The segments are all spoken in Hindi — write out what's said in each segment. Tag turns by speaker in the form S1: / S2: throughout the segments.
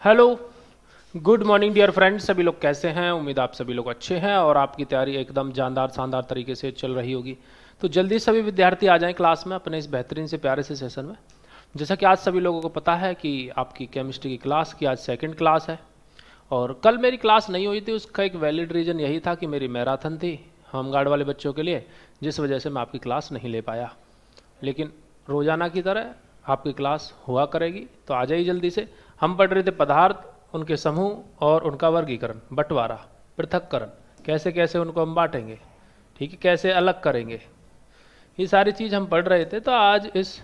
S1: Hello, good morning dear friends. सभी लोग कैसे हैं? उम्मीद आप सभी लोग अच्छे हैं और आपकी तैयारी एकदम जानदार शानदार तरीके से चल रही होगी। तो जल्दी सभी विद्यार्थी आ जाएं क्लास में अपने इस बेहतरीन से प्यारे से सेशन में। जैसा कि आज सभी लोगों को पता है कि आपकी केमिस्ट्री की क्लास की आज सेकंड क्लास है और कल मेरी क्लास नहीं हुई थी। उसका एक वैलिड रीज़न यही था कि मेरी मैराथन थी होमगार्ड वाले बच्चों के लिए, जिस वजह से मैं आपकी क्लास नहीं ले पाया। लेकिन रोज़ाना की तरह आपकी क्लास हुआ करेगी, तो आ जाइए जल्दी से। हम पढ़ रहे थे पदार्थ, उनके समूह और उनका वर्गीकरण, बंटवारा, पृथक्करण, कैसे कैसे उनको हम बांटेंगे, ठीक है, कैसे अलग करेंगे, ये सारी चीज़ हम पढ़ रहे थे। तो आज इस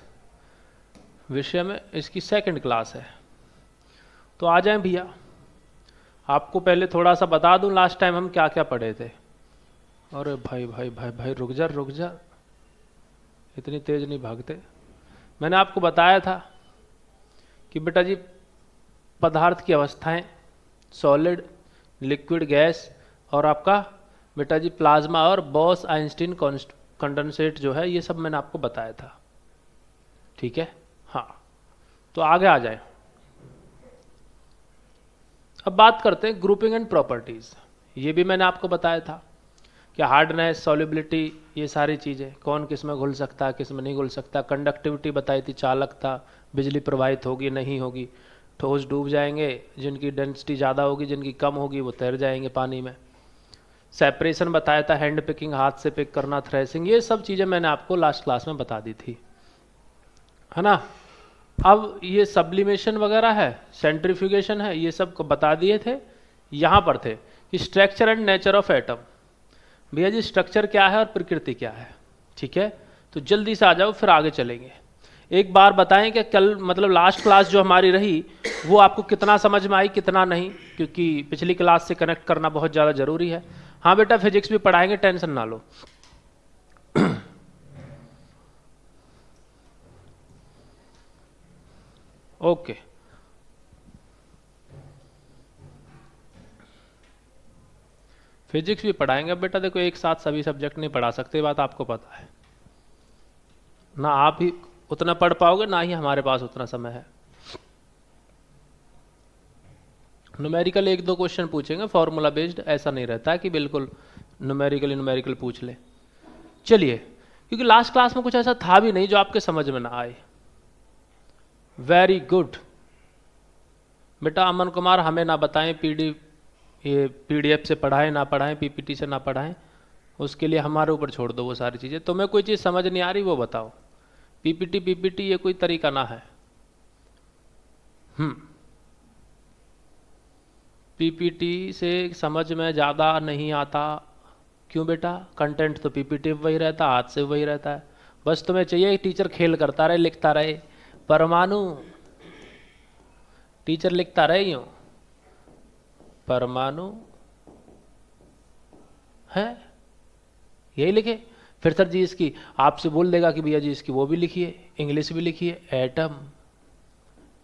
S1: विषय में इसकी सेकंड क्लास है। तो आ जाएं भैया। आपको पहले थोड़ा सा बता दूं लास्ट टाइम हम क्या क्या पढ़े थे। अरे भाई भाई भाई भाई, रुक जा रुक जा, इतनी तेज नहीं भागते। मैंने आपको बताया था कि बेटा जी पदार्थ की अवस्थाएं, सॉलिड, लिक्विड, गैस और आपका बेटा जी प्लाज्मा और बॉस आइंस्टीन कंडेंसेट जो है, ये सब मैंने आपको बताया था। ठीक है, हाँ। तो आगे आ जाए। अब बात करते हैं ग्रुपिंग एंड प्रॉपर्टीज। ये भी मैंने आपको बताया था कि हार्डनेस, सॉल्युबिलिटी, ये सारी चीज़ें, कौन किस में घुल सकता है किस में नहीं घुल सकता। कंडक्टिविटी बताई थी, चालकता, बिजली प्रवाहित होगी नहीं होगी, ठोस डूब जाएंगे, जिनकी डेंसिटी ज़्यादा होगी, जिनकी कम होगी वो तैर जाएंगे पानी में। सेपरेशन बताया था, हैंड पिकिंग, हाथ से पिक करना, थ्रेसिंग, ये सब चीज़ें मैंने आपको लास्ट क्लास में बता दी थी, है ना। अब ये सब्लिमेशन वगैरह है, सेंट्रीफ्यूगेशन है, ये सब को बता दिए थे। यहाँ पर थे कि structure and nature of atom. भैया जी स्ट्रक्चर क्या है और प्रकृति क्या है, ठीक है। तो जल्दी से आ जाओ, फिर आगे चलेंगे। एक बार बताएं कि कल मतलब लास्ट क्लास जो हमारी रही वो आपको कितना समझ में आई कितना नहीं, क्योंकि पिछली क्लास से कनेक्ट करना बहुत ज़्यादा ज़रूरी है। हाँ बेटा, फिजिक्स भी पढ़ाएंगे, टेंशन ना लो। ओके, फिजिक्स भी पढ़ाएंगे। अब बेटा देखो, एक साथ सभी सब्जेक्ट नहीं पढ़ा सकते, बात आपको पता है ना। आप ही उतना पढ़ पाओगे ना ही हमारे पास उतना समय है। न्यूमेरिकल एक दो क्वेश्चन पूछेंगे, फॉर्मूला बेस्ड, ऐसा नहीं रहता है कि बिल्कुल न्यूमेरिकल पूछ ले। चलिए, क्योंकि लास्ट क्लास में कुछ ऐसा था भी नहीं जो आपके समझ में ना आए। वेरी गुड बेटा। अमन कुमार, हमें ना बताएं ये पीडीएफ से पढ़ाएं ना पढ़ाएं, पीपीटी से ना पढ़ाएं, उसके लिए हमारे ऊपर छोड़ दो वो सारी चीज़ें। तुम्हें कोई चीज़ समझ नहीं आ रही वो बताओ। पीपीटी ये कोई तरीका ना है। पीपीटी से समझ में ज़्यादा नहीं आता। क्यों बेटा? कंटेंट तो पीपीटी वही रहता, हाथ से वही रहता है। बस तुम्हें चाहिए टीचर खेल करता रहे, लिखता रहे। परमाणु, टीचर लिखता रहे यूं, परमाणु है, यही लिखे। फिर सर जी इसकी आपसे बोल देगा कि भैया जी इसकी वो भी लिखिए, इंग्लिश भी लिखिए, एटम।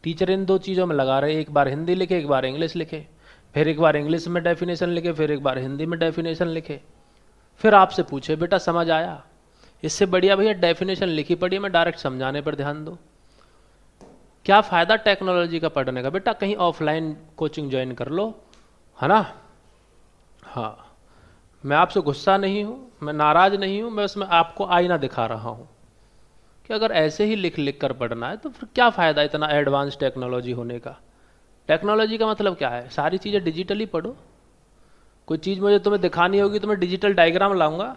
S1: टीचर इन दो चीज़ों में लगा रहे, एक बार हिंदी लिखे एक बार इंग्लिश लिखे, फिर एक बार इंग्लिश में डेफिनेशन लिखे फिर एक बार हिंदी में डेफिनेशन लिखे, फिर आपसे पूछे बेटा समझ आया। इससे बढ़िया भैया डेफिनेशन लिखी पढ़िए, मैं डायरेक्ट समझाने पर ध्यान दो। क्या फ़ायदा टेक्नोलॉजी का पढ़ने का? बेटा कहीं ऑफलाइन कोचिंग ज्वाइन कर लो, है ना। हाँ, मैं आपसे गुस्सा नहीं हूँ, मैं नाराज़ नहीं हूँ, मैं उसमें आपको आईना दिखा रहा हूँ कि अगर ऐसे ही लिख लिख कर पढ़ना है तो फिर क्या फ़ायदा इतना एडवांस टेक्नोलॉजी होने का। टेक्नोलॉजी का मतलब क्या है? सारी चीज़ें डिजिटली पढ़ो। कोई चीज़ मुझे तुम्हें दिखानी होगी तो मैं डिजिटल डायग्राम लाऊंगा।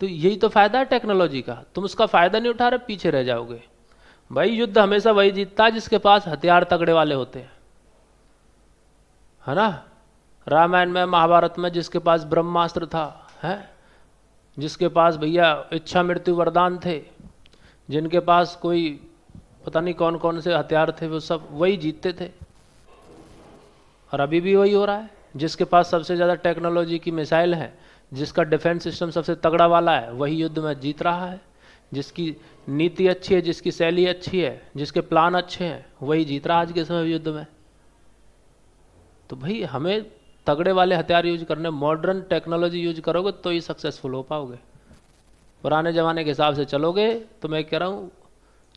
S1: तो यही तो फ़ायदा है टेक्नोलॉजी का। तुम उसका फ़ायदा नहीं उठा रहे, पीछे रह जाओगे। भाई युद्ध हमेशा वही जीतता है जिसके पास हथियार तगड़े वाले होते हैं, है ना। रामायण में, महाभारत में जिसके पास ब्रह्मास्त्र था, है, जिसके पास भैया इच्छा मृत्यु वरदान थे, जिनके पास कोई पता नहीं कौन कौन से हथियार थे, वो सब वही जीतते थे। और अभी भी वही हो रहा है। जिसके पास सबसे ज़्यादा टेक्नोलॉजी की मिसाइल है, जिसका डिफेंस सिस्टम सबसे तगड़ा वाला है, वही युद्ध में जीत रहा है। जिसकी नीति अच्छी है, जिसकी शैली अच्छी है, जिसके प्लान अच्छे हैं, वही जीत रहा है आज के समय युद्ध में। तो भाई हमें तगड़े वाले हथियार यूज करने, मॉडर्न टेक्नोलॉजी यूज करोगे तो ही सक्सेसफुल हो पाओगे। पुराने ज़माने के हिसाब से चलोगे तो मैं कह रहा हूँ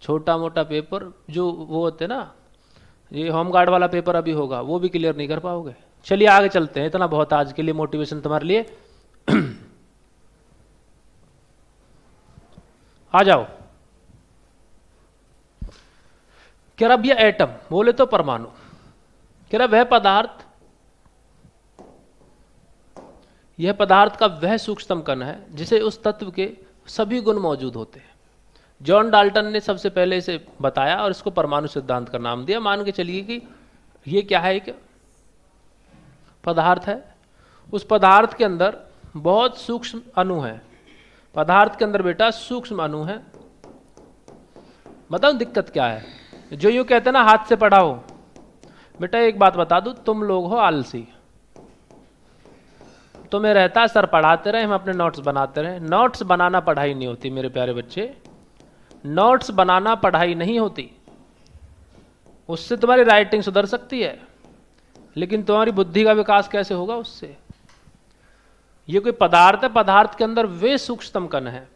S1: छोटा मोटा पेपर जो वो होते ना, ये होम गार्ड वाला पेपर अभी होगा, वो भी क्लियर नहीं कर पाओगे। चलिए आगे चलते हैं, इतना बहुत आज के लिए मोटिवेशन तुम्हारे लिए। आ जाओ। कह रहा भैया एटम, बोले तो परमाणु। कह रहा वह पदार्थ, यह पदार्थ का वह सूक्ष्मतम कण है जिसे उस तत्व के सभी गुण मौजूद होते हैं। जॉन डाल्टन ने सबसे पहले इसे बताया और इसको परमाणु सिद्धांत का नाम दिया। मान के चलिए कि ये क्या है, एक पदार्थ है, उस पदार्थ के अंदर बहुत सूक्ष्म अणु है। पदार्थ के अंदर बेटा सूक्ष्म अणु है। बताओ दिक्कत क्या है? जो यूं कहते हैं ना हाथ से पढ़ा हो, बेटा एक बात बता दूं, तुम लोग हो आलसी। तुम्हें रहता सर पढ़ाते रहे, हम अपने नोट्स बनाते रहे। नोट्स बनाना पढ़ाई नहीं होती मेरे प्यारे बच्चे, नोट्स बनाना पढ़ाई नहीं होती। उससे तुम्हारी राइटिंग सुधर सकती है, लेकिन तुम्हारी बुद्धि का विकास कैसे होगा उससे? ये कोई पदार्थ है, पदार्थ के अंदर वे सूक्ष्मतम कण है।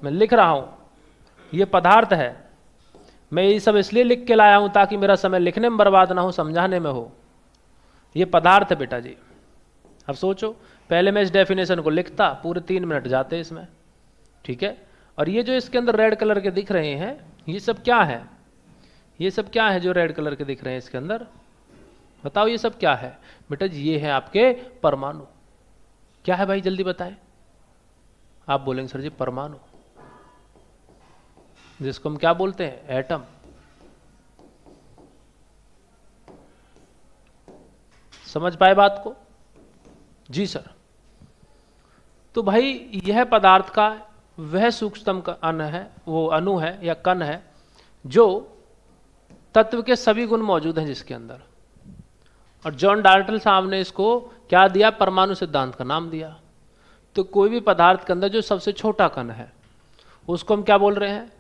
S1: मैं लिख रहा हूं, ये पदार्थ है। मैं ये सब इसलिए लिख के लाया हूं ताकि मेरा समय लिखने में बर्बाद ना हो, समझाने में हो। ये पदार्थ है बेटा जी। अब सोचो, पहले मैं इस डेफिनेशन को लिखता, पूरे 3 मिनट जाते इसमें, ठीक है। और ये जो इसके अंदर रेड कलर के दिख रहे हैं, ये सब क्या है? ये सब क्या है जो रेड कलर के दिख रहे हैं इसके अंदर? बताओ ये सब क्या है? बेटा जी ये है आपके परमाणु। क्या है भाई जल्दी बताएं। आप बोलेंगे सर जी परमाणु, जिसको हम क्या बोलते हैं? एटम। समझ पाए बात को? जी सर। तो भाई यह पदार्थ का वह सूक्ष्मतम अणु है, वो अणु है या कण है जो तत्व के सभी गुण मौजूद हैं जिसके अंदर। और जॉन डाल्टन साहब ने इसको क्या दिया? परमाणु सिद्धांत का नाम दिया। तो कोई भी पदार्थ के अंदर जो सबसे छोटा कण है उसको हम क्या बोल रहे हैं?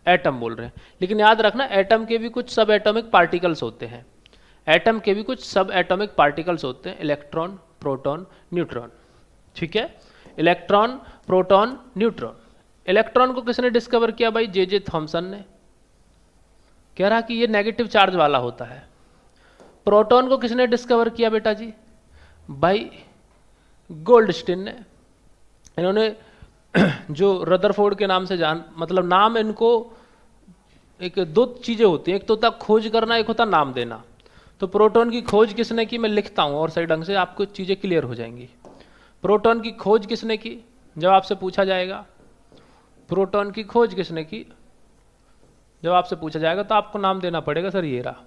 S1: एटम बोल रहे हैं। लेकिन याद रखना, एटम के भी कुछ सब एटॉमिक पार्टिकल्स होते हैं। एटम के भी कुछ सब एटॉमिक पार्टिकल्स होते हैं, इलेक्ट्रॉन, प्रोटॉन, न्यूट्रॉन, ठीक है। Electron, proton, neutron. इलेक्ट्रॉन को किसने डिस्कवर किया भाई? जे थॉमसन ने। कह रहा कि ये नेगेटिव चार्ज वाला होता है। प्रोटॉन को किसने डिस्कवर किया बेटा जी? भाई गोल्डस्टीन ने। इन्होंने जो रदरफोर्ड के नाम से मतलब नाम इनको, एक 2 चीजें होती हैं, एक तो होता खोज करना, एक होता नाम देना। तो प्रोटॉन की खोज किसने की? मैं लिखता हूं और सही ढंग से आपको चीजें क्लियर हो जाएंगी। प्रोटॉन की खोज किसने की जब आपसे पूछा जाएगा? प्रोटॉन की खोज किसने की जब आपसे पूछा जाएगा तो आपको नाम देना पड़ेगा, सर ये रहा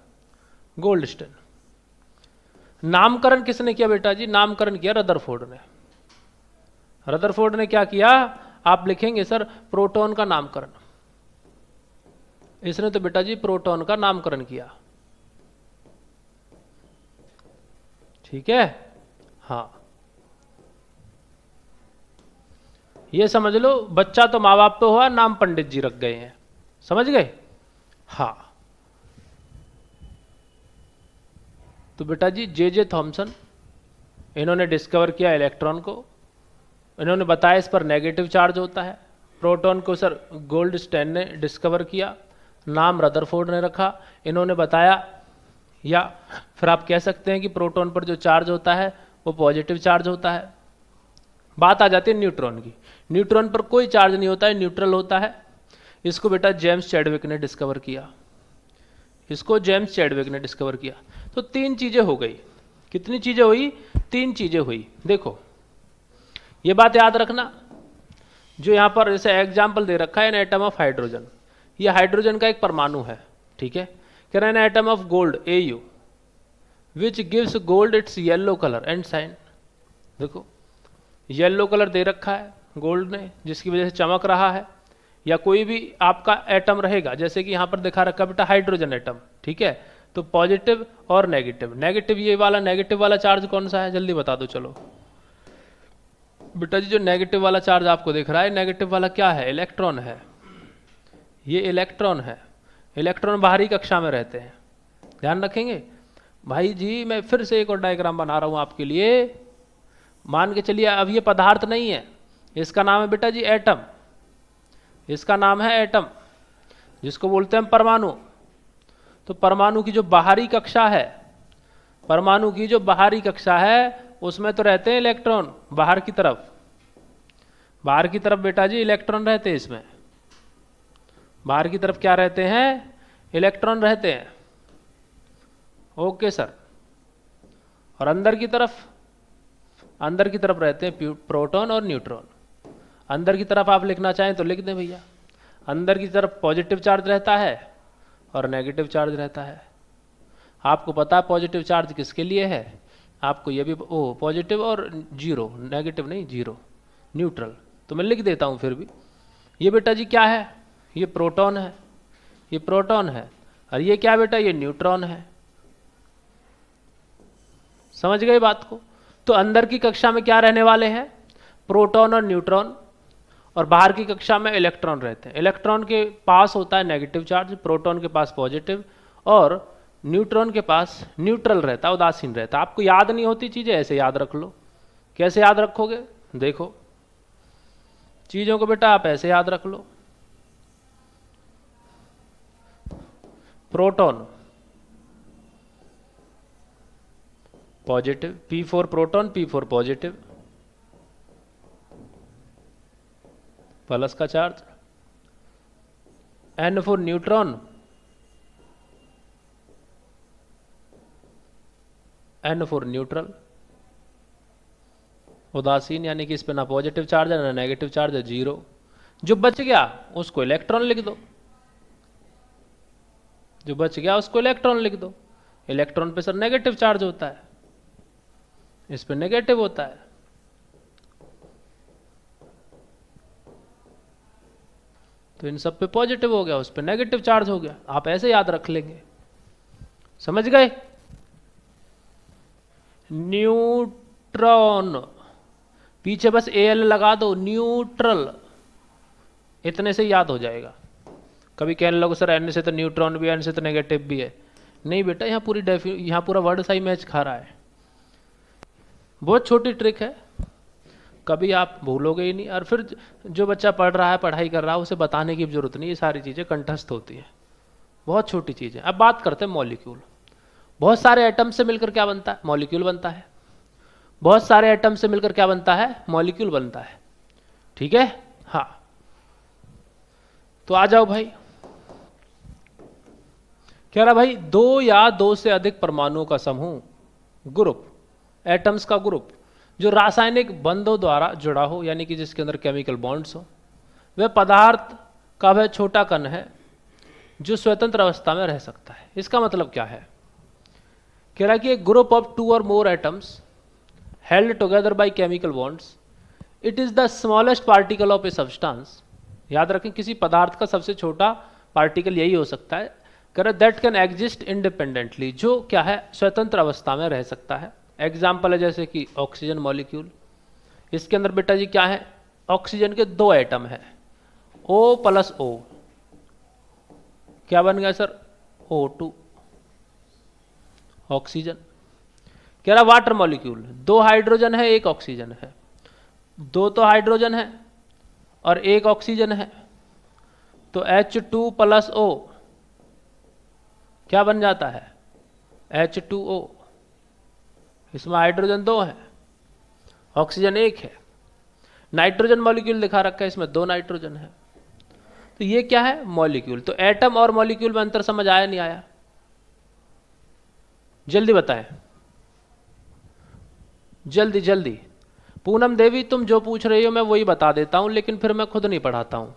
S1: गोल्डस्टीन। नामकरण किसने किया बेटा जी? नामकरण किया रदरफोर्ड ने। रदरफोर्ड ने क्या किया? आप लिखेंगे सर प्रोटॉन का नामकरण। इसने तो बेटा जी प्रोटॉन का नामकरण किया, ठीक है। हाँ, ये समझ लो, बच्चा तो माँ बाप पे हुआ, नाम पंडित जी रख गए हैं। समझ गए? हाँ। तो बेटा जी जे थॉमसन, इन्होंने डिस्कवर किया इलेक्ट्रॉन को। इन्होंने बताया इस पर नेगेटिव चार्ज होता है। प्रोटॉन को सर गोल्डस्टीन ने डिस्कवर किया, नाम रदरफोर्ड ने रखा। इन्होंने बताया, या फिर आप कह सकते हैं कि प्रोटॉन पर जो चार्ज होता है वो पॉजिटिव चार्ज होता है। बात आ जाती है न्यूट्रॉन की। न्यूट्रॉन पर कोई चार्ज नहीं होता है, न्यूट्रल होता है। इसको बेटा जेम्स चैडविक ने डिस्कवर किया। इसको जेम्स चैडविक ने डिस्कवर किया। तो 3 चीजें हो गई। कितनी चीजें हुई? 3 चीजें हुई। देखो ये बात याद रखना, जो यहां पर जैसे एग्जाम्पल दे रखा है, एन एटम ऑफ हाइड्रोजन। ये हाइड्रोजन का एक परमाणु है, ठीक है। कह रहे हैं atom of gold Au which gives gold its yellow colour and shine. देखो येलो कलर दे रखा है गोल्ड ने, जिसकी वजह से चमक रहा है। या कोई भी आपका एटम रहेगा, जैसे कि यहां पर दिखा रखा बेटा हाइड्रोजन एटम, ठीक है। तो पॉजिटिव और नेगेटिव। नेगेटिव ये वाला, नेगेटिव वाला चार्ज कौन सा है जल्दी बता दो। चलो बेटा जी, जो नेगेटिव वाला चार्ज आपको दिख रहा है, नेगेटिव वाला क्या है? इलेक्ट्रॉन है। ये इलेक्ट्रॉन है। इलेक्ट्रॉन बाहरी कक्षा में रहते हैं, ध्यान रखेंगे भाई जी। मैं फिर से एक और डायग्राम बना रहा हूं आपके लिए। मान के चलिए अब ये पदार्थ नहीं है, इसका नाम है बेटा जी एटम। इसका नाम है एटम, जिसको बोलते हैं परमाणु। तो परमाणु की जो बाहरी कक्षा है, परमाणु की जो बाहरी कक्षा है उसमें तो रहते हैं इलेक्ट्रॉन बाहर की तरफ, बाहर की तरफ बेटा जी इलेक्ट्रॉन रहते हैं इसमें, बाहर की तरफ क्या रहते हैं, इलेक्ट्रॉन रहते हैं। Okay sir. और अंदर की तरफ, अंदर की तरफ रहते हैं प्रोटॉन और न्यूट्रॉन। अंदर की तरफ आप लिखना चाहें तो लिख दें भैया, अंदर की तरफ पॉजिटिव चार्ज रहता है और नेगेटिव चार्ज रहता है। आपको पता है पॉजिटिव चार्ज किसके लिए है, आपको ये भी पॉजिटिव और जीरो, नेगेटिव नहीं जीरो, न्यूट्रल। तो मैं लिख देता हूं फिर भी। ये बेटा जी क्या है, ये प्रोटॉन है, ये प्रोटॉन है, और ये क्या बेटा, ये न्यूट्रॉन है। समझ गए बात को। तो अंदर की कक्षा में क्या रहने वाले हैं, प्रोटॉन और न्यूट्रॉन, और बाहर की कक्षा में इलेक्ट्रॉन रहते हैं। इलेक्ट्रॉन के पास होता है नेगेटिव चार्ज, प्रोटॉन के पास पॉजिटिव, और न्यूट्रॉन के पास न्यूट्रल रहता है, उदासीन रहता है। आपको याद नहीं होती चीजें, ऐसे याद रख लो। कैसे याद रखोगे, देखो चीजों को बेटा आप ऐसे याद रख लो। Proton positive, P4 proton P4 positive, plus का charge. N4 neutron, N4 neutral, उदासीन, यानी कि इस पे ना पॉजिटिव चार्ज है ना नेगेटिव चार्ज है, जीरो। जो बच गया उसको इलेक्ट्रॉन लिख दो, जो बच गया उसको इलेक्ट्रॉन लिख दो। इलेक्ट्रॉन पे सर नेगेटिव चार्ज होता है, इस पे नेगेटिव होता है। तो इन सब पे पॉजिटिव हो गया, उस पे नेगेटिव चार्ज हो गया। आप ऐसे याद रख लेंगे, समझ गए। न्यूट्रॉन, पीछे बस Al लगा दो, न्यूट्रल, इतने से याद हो जाएगा। कभी कहने लगो सर N से तो न्यूट्रॉन भी है, N से तो नेगेटिव भी है। नहीं बेटा, यहाँ पूरी यहाँ पूरा वर्ड सही मैच खा रहा है। बहुत छोटी ट्रिक है, कभी आप भूलोगे ही नहीं। और फिर जो बच्चा पढ़ रहा है, पढ़ाई कर रहा है, उसे बताने की जरूरत नहीं, ये सारी चीजें कंठस्थ होती है, बहुत छोटी चीजें। अब बात करते हैं मॉलिक्यूल। बहुत सारे एटम से मिलकर क्या बनता है, मॉलिक्यूल बनता है। बहुत सारे एटम से मिलकर क्या बनता है, मॉलिक्यूल बनता है। ठीक है, हाँ। तो आ जाओ भाई, कह रहा भाई दो या दो से अधिक परमाणुओं का समूह, ग्रुप, एटम्स का ग्रुप, जो रासायनिक बंधों द्वारा जुड़ा हो, यानी कि जिसके अंदर केमिकल बॉन्ड्स हो, वह पदार्थ का वह छोटा कण है जो स्वतंत्र अवस्था में रह सकता है। इसका मतलब क्या है, कह रहा है कि एक ग्रुप ऑफ 2 और मोर atoms held together by chemical bonds, it is the smallest particle of a substance. याद रखें, किसी पदार्थ का सबसे छोटा पार्टिकल यही हो सकता है, कह रहा दैट कैन एग्जिस्ट इंडिपेंडेंटली, जो क्या है, स्वतंत्र अवस्था में रह सकता है। एग्जाम्पल है जैसे कि ऑक्सीजन मॉलिक्यूल। इसके अंदर बेटा जी क्या है, ऑक्सीजन के 2 एटम है, O प्लस O, क्या बन गया सर, O2, ऑक्सीजन। कह रहा वाटर मॉलिक्यूल, 2 हाइड्रोजन है 1 ऑक्सीजन है, 2 तो हाइड्रोजन है और 1 ऑक्सीजन है, तो H2 प्लस O क्या बन जाता है, H2O। इसमें हाइड्रोजन 2 है, ऑक्सीजन 1 है। नाइट्रोजन मॉलिक्यूल दिखा रखा है, इसमें 2 नाइट्रोजन है। तो ये क्या है, मॉलिक्यूल। तो एटम और मॉलिक्यूल में अंतर समझ आया नहीं आया, जल्दी बताएं, जल्दी जल्दी। पूनम देवी तुम जो पूछ रही हो मैं वही बता देता हूं, लेकिन फिर मैं खुद नहीं पढ़ाता हूं।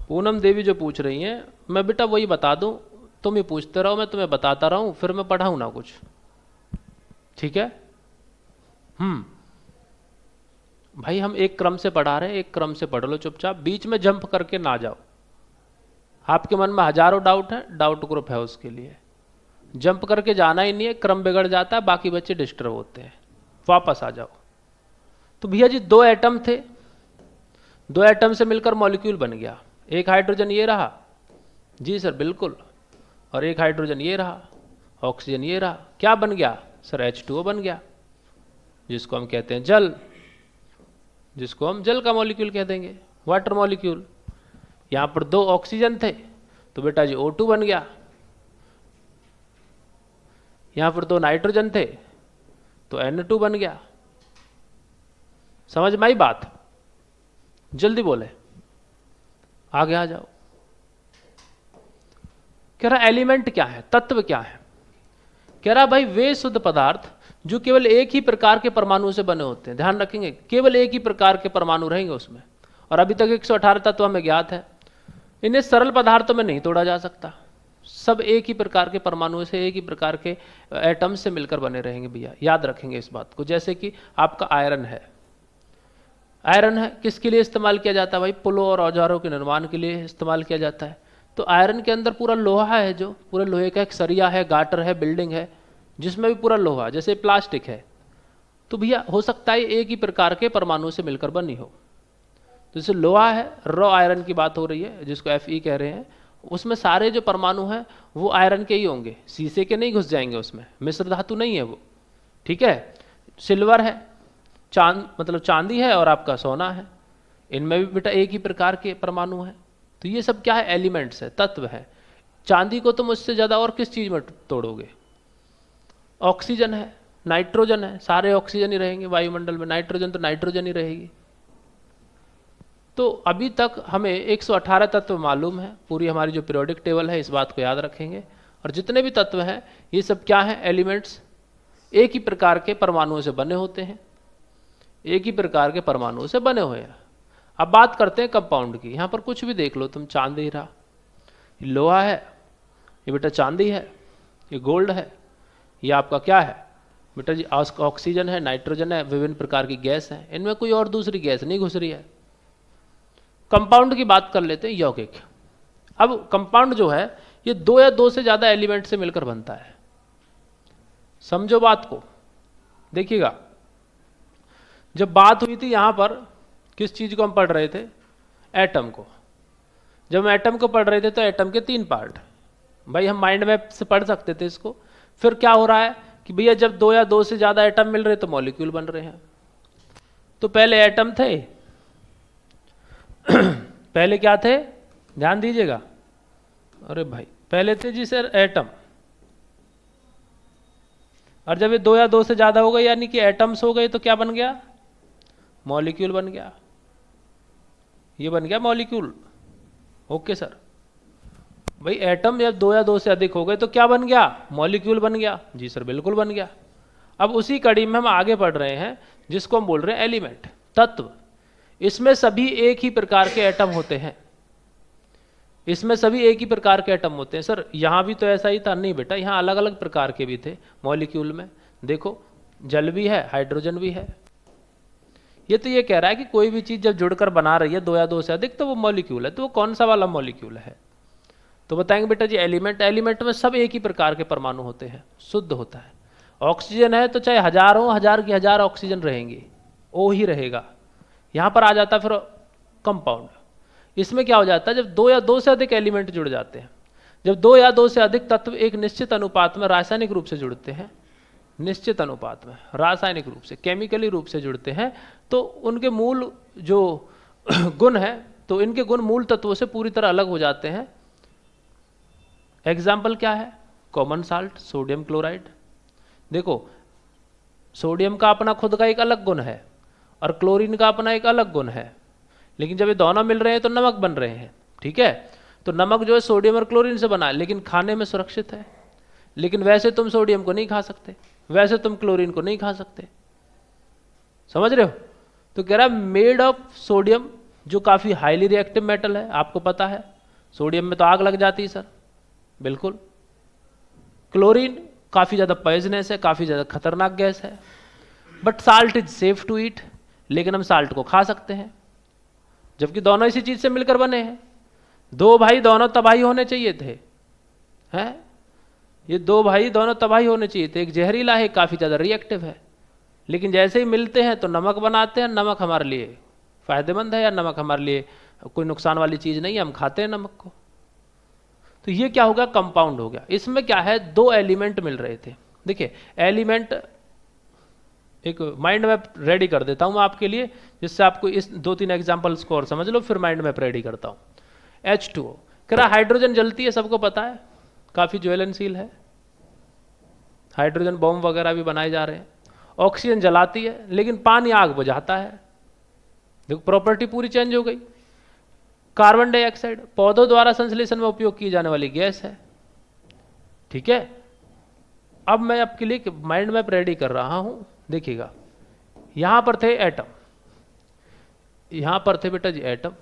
S1: पूनम देवी जो पूछ रही हैं मैं बेटा वही बता दूं, तुम ही पूछते रहो, मैं तुम्हें बताता रहूं, फिर मैं पढ़ाऊं ना कुछ। ठीक है, भाई हम एक क्रम से पढ़ा रहे हैं, एक क्रम से पढ़ लो चुपचाप, बीच में जंप करके ना जाओ। आपके मन में हजारों डाउट है, डाउट ग्रुप है उसके लिए, जंप करके जाना ही नहीं है, क्रम बिगड़ जाता है, बाकी बच्चे डिस्टर्ब होते हैं। वापस आ जाओ। तो भैया जी 2 एटम थे, 2 एटम से मिलकर मॉलिक्यूल बन गया। एक हाइड्रोजन ये रहा, जी सर बिल्कुल, और एक हाइड्रोजन ये रहा, ऑक्सीजन ये रहा, क्या बन गया सर, H2O बन गया, जिसको हम कहते हैं जल, जिसको हम जल का मॉलिक्यूल कह देंगे, वाटर मॉलिक्यूल। यहां पर 2 ऑक्सीजन थे तो बेटा जी O2 बन गया, यहां पर 2 नाइट्रोजन थे तो N2 बन गया। समझ में आई बात? जल्दी बोले, आगे आ जाओ। कह रहा एलिमेंट क्या है, तत्व क्या है? कह रहा भाई वे शुद्ध पदार्थ जो केवल एक ही प्रकार के परमाणु से बने होते हैं। ध्यान रखेंगे, केवल एक ही प्रकार के परमाणु रहेंगे उसमें, और अभी तक 118 तत्व हमें ज्ञात है। इन्हें सरल पदार्थों में नहीं तोड़ा जा सकता, सब एक ही प्रकार के परमाणुओं से, एक ही प्रकार के एटम से मिलकर बने रहेंगे भैया, याद रखेंगे इस बात को। जैसे कि आपका आयरन है, आयरन है किसके लिए इस्तेमाल किया जाता है भाई? पुलों और औजारों के निर्माण के लिए इस्तेमाल किया जाता है। तो आयरन के अंदर पूरा लोहा है, जो पूरे लोहे का एक सरिया है, गाटर है, बिल्डिंग है, जिसमें भी पूरा लोहा, जैसे प्लास्टिक है। तो भैया हो सकता है एक ही प्रकार के परमाणु से मिलकर बनी हो। तो जैसे लोहा है, रॉ आयरन की बात हो रही है, जिसको Fe कह रहे हैं, उसमें सारे जो परमाणु हैं वो आयरन के ही होंगे, शीशे के नहीं घुस जाएंगे उसमें, मिश्र धातु नहीं है वो, ठीक है। सिल्वर है, मतलब चांदी है, और आपका सोना है, इनमें भी बेटा एक ही प्रकार के परमाणु हैं। तो ये सब क्या है? एलिमेंट्स है, तत्व है। चांदी को तुम उससे ज़्यादा और किस चीज़ में तोड़ोगे? ऑक्सीजन है, नाइट्रोजन है, सारे ऑक्सीजन ही रहेंगे वायुमंडल में, नाइट्रोजन तो नाइट्रोजन ही रहेगी। तो अभी तक हमें 118 तत्व मालूम है, पूरी हमारी जो पीरियोडिक टेबल है, इस बात को याद रखेंगे। और जितने भी तत्व हैं ये सब क्या है? एलिमेंट्स, एक ही प्रकार के परमाणुओं से बने होते हैं, एक ही प्रकार के परमाणुओं से बने हुए हैं। अब बात करते हैं कंपाउंड की। यहाँ पर कुछ भी देख लो तुम, चांदी हीरा, ये लोहा है, ये बेटा चांदी है, ये गोल्ड है, ये आपका क्या है बेटा जी? ऑक्सीजन है, नाइट्रोजन है, विभिन्न प्रकार की गैस है, इनमें कोई और दूसरी गैस नहीं घुस रही है। कंपाउंड की बात कर लेते हैं, यौगिक। अब कंपाउंड जो है ये 2 या 2 से ज्यादा एलिमेंट से मिलकर बनता है। समझो बात को, देखिएगा। जब बात हुई थी यहां पर, किस चीज को हम पढ़ रहे थे? एटम को। जब हम एटम को पढ़ रहे थे तो एटम के 3 पार्ट, भाई हम माइंड मैप से पढ़ सकते थे इसको। फिर क्या हो रहा है कि भैया जब 2 या 2 से ज्यादा एटम मिल रहे तो मॉलिक्यूल बन रहे हैं। तो पहले एटम थे पहले क्या थे? ध्यान दीजिएगा, अरे भाई पहले थे जी सर एटम, और जब ये 2 या 2 से ज्यादा हो गए यानी कि एटम्स हो गए तो क्या बन गया? मॉलिक्यूल बन गया, ये बन गया मॉलिक्यूल। ओके सर, भाई एटम जब 2 या 2 से अधिक हो गए तो क्या बन गया? मॉलिक्यूल बन गया। जी सर बिल्कुल बन गया। अब उसी कड़ी में हम आगे बढ़ रहे हैं, जिसको हम बोल रहे हैं एलिमेंट, तत्व। इसमें सभी एक ही प्रकार के एटम होते हैं, इसमें सभी एक ही प्रकार के एटम होते हैं। सर यहां भी तो ऐसा ही था? नहीं बेटा, यहां अलग अलग प्रकार के भी थे मॉलिक्यूल में। देखो जल भी है, हाइड्रोजन भी है। ये तो ये कह रहा है कि कोई भी चीज जब जुड़कर बना रही है 2 या 2 से अधिक तो वो मॉलिक्यूल है। तो वो कौन सा वाला मॉलिक्यूल है? तो बताएंगे बेटा जी एलिमेंट। एलिमेंट में सब एक ही प्रकार के परमाणु होते हैं, शुद्ध होता है। ऑक्सीजन है तो चाहे हजारों हजार की हजार ऑक्सीजन रहेंगे, ओ ही रहेगा। यहां पर आ जाता फिर कंपाउंड। इसमें क्या हो जाता है? जब 2 या 2 से अधिक एलिमेंट जुड़ जाते हैं, जब 2 या 2 से अधिक तत्व एक निश्चित अनुपात में रासायनिक रूप से जुड़ते हैं, निश्चित अनुपात में रासायनिक रूप से, केमिकली रूप से जुड़ते हैं, तो उनके मूल जो गुण है, तो इनके गुण मूल तत्वों से पूरी तरह अलग हो जाते हैं। एग्जाम्पल क्या है? Common salt, sodium chloride. देखो सोडियम का अपना खुद का एक अलग गुण है और क्लोरीन का अपना एक अलग गुण है, लेकिन जब ये दोनों मिल रहे हैं तो नमक बन रहे हैं, ठीक है। तो नमक जो है सोडियम और क्लोरीन से बना है, लेकिन खाने में सुरक्षित है। लेकिन वैसे तुम सोडियम को नहीं खा सकते, वैसे तुम क्लोरीन को नहीं खा सकते, समझ रहे हो? तो कह रहा है मेड ऑफ सोडियम, जो काफी हाईली रिएक्टिव मेटल है, आपको पता है सोडियम में तो आग लग जाती है सर, बिल्कुल। क्लोरीन काफी ज्यादा पॉइजनस है, काफी ज्यादा खतरनाक गैस है। But salt is safe to eat, लेकिन हम साल्ट को खा सकते हैं, जबकि दोनों इसी चीज से मिलकर बने हैं। 2 भाई दोनों तबाही होने चाहिए थे, हैं? ये 2 भाई दोनों तबाही होने चाहिए थे, एक जहरीला है, काफी ज्यादा रिएक्टिव है। लेकिन जैसे ही मिलते हैं तो नमक बनाते हैं। नमक हमारे लिए फायदेमंद है या नमक हमारे लिए कोई नुकसान वाली चीज नहीं है, हम खाते हैं नमक को। तो ये क्या हो गया? कंपाउंड हो गया। इसमें क्या है? 2 एलिमेंट मिल रहे थे। देखिए एलिमेंट, एक माइंड मैप रेडी कर देता हूं मैं आपके लिए, जिससे आपको इस 2-3 एग्जांपल्स को और समझ लो, फिर माइंड मैप रेडी करता हूं। H2O, कह रहा हाइड्रोजन जलती है, सबको पता है, काफी ज्वलनशील है। हाइड्रोजन बॉम्ब वगैरह भी बनाए जा रहे हैं। ऑक्सीजन जलाती है लेकिन पानी आग बुझाता है। देखो प्रॉपर्टी पूरी चेंज हो गई। कार्बन डाइऑक्साइड पौधों द्वारा संश्लेषण में उपयोग की जाने वाली गैस है। ठीक है, अब मैं आपके लिए माइंड मैप रेडी कर रहा हूं, देखिएगा। यहां पर थे एटम, यहां पर थे बेटा जी एटम,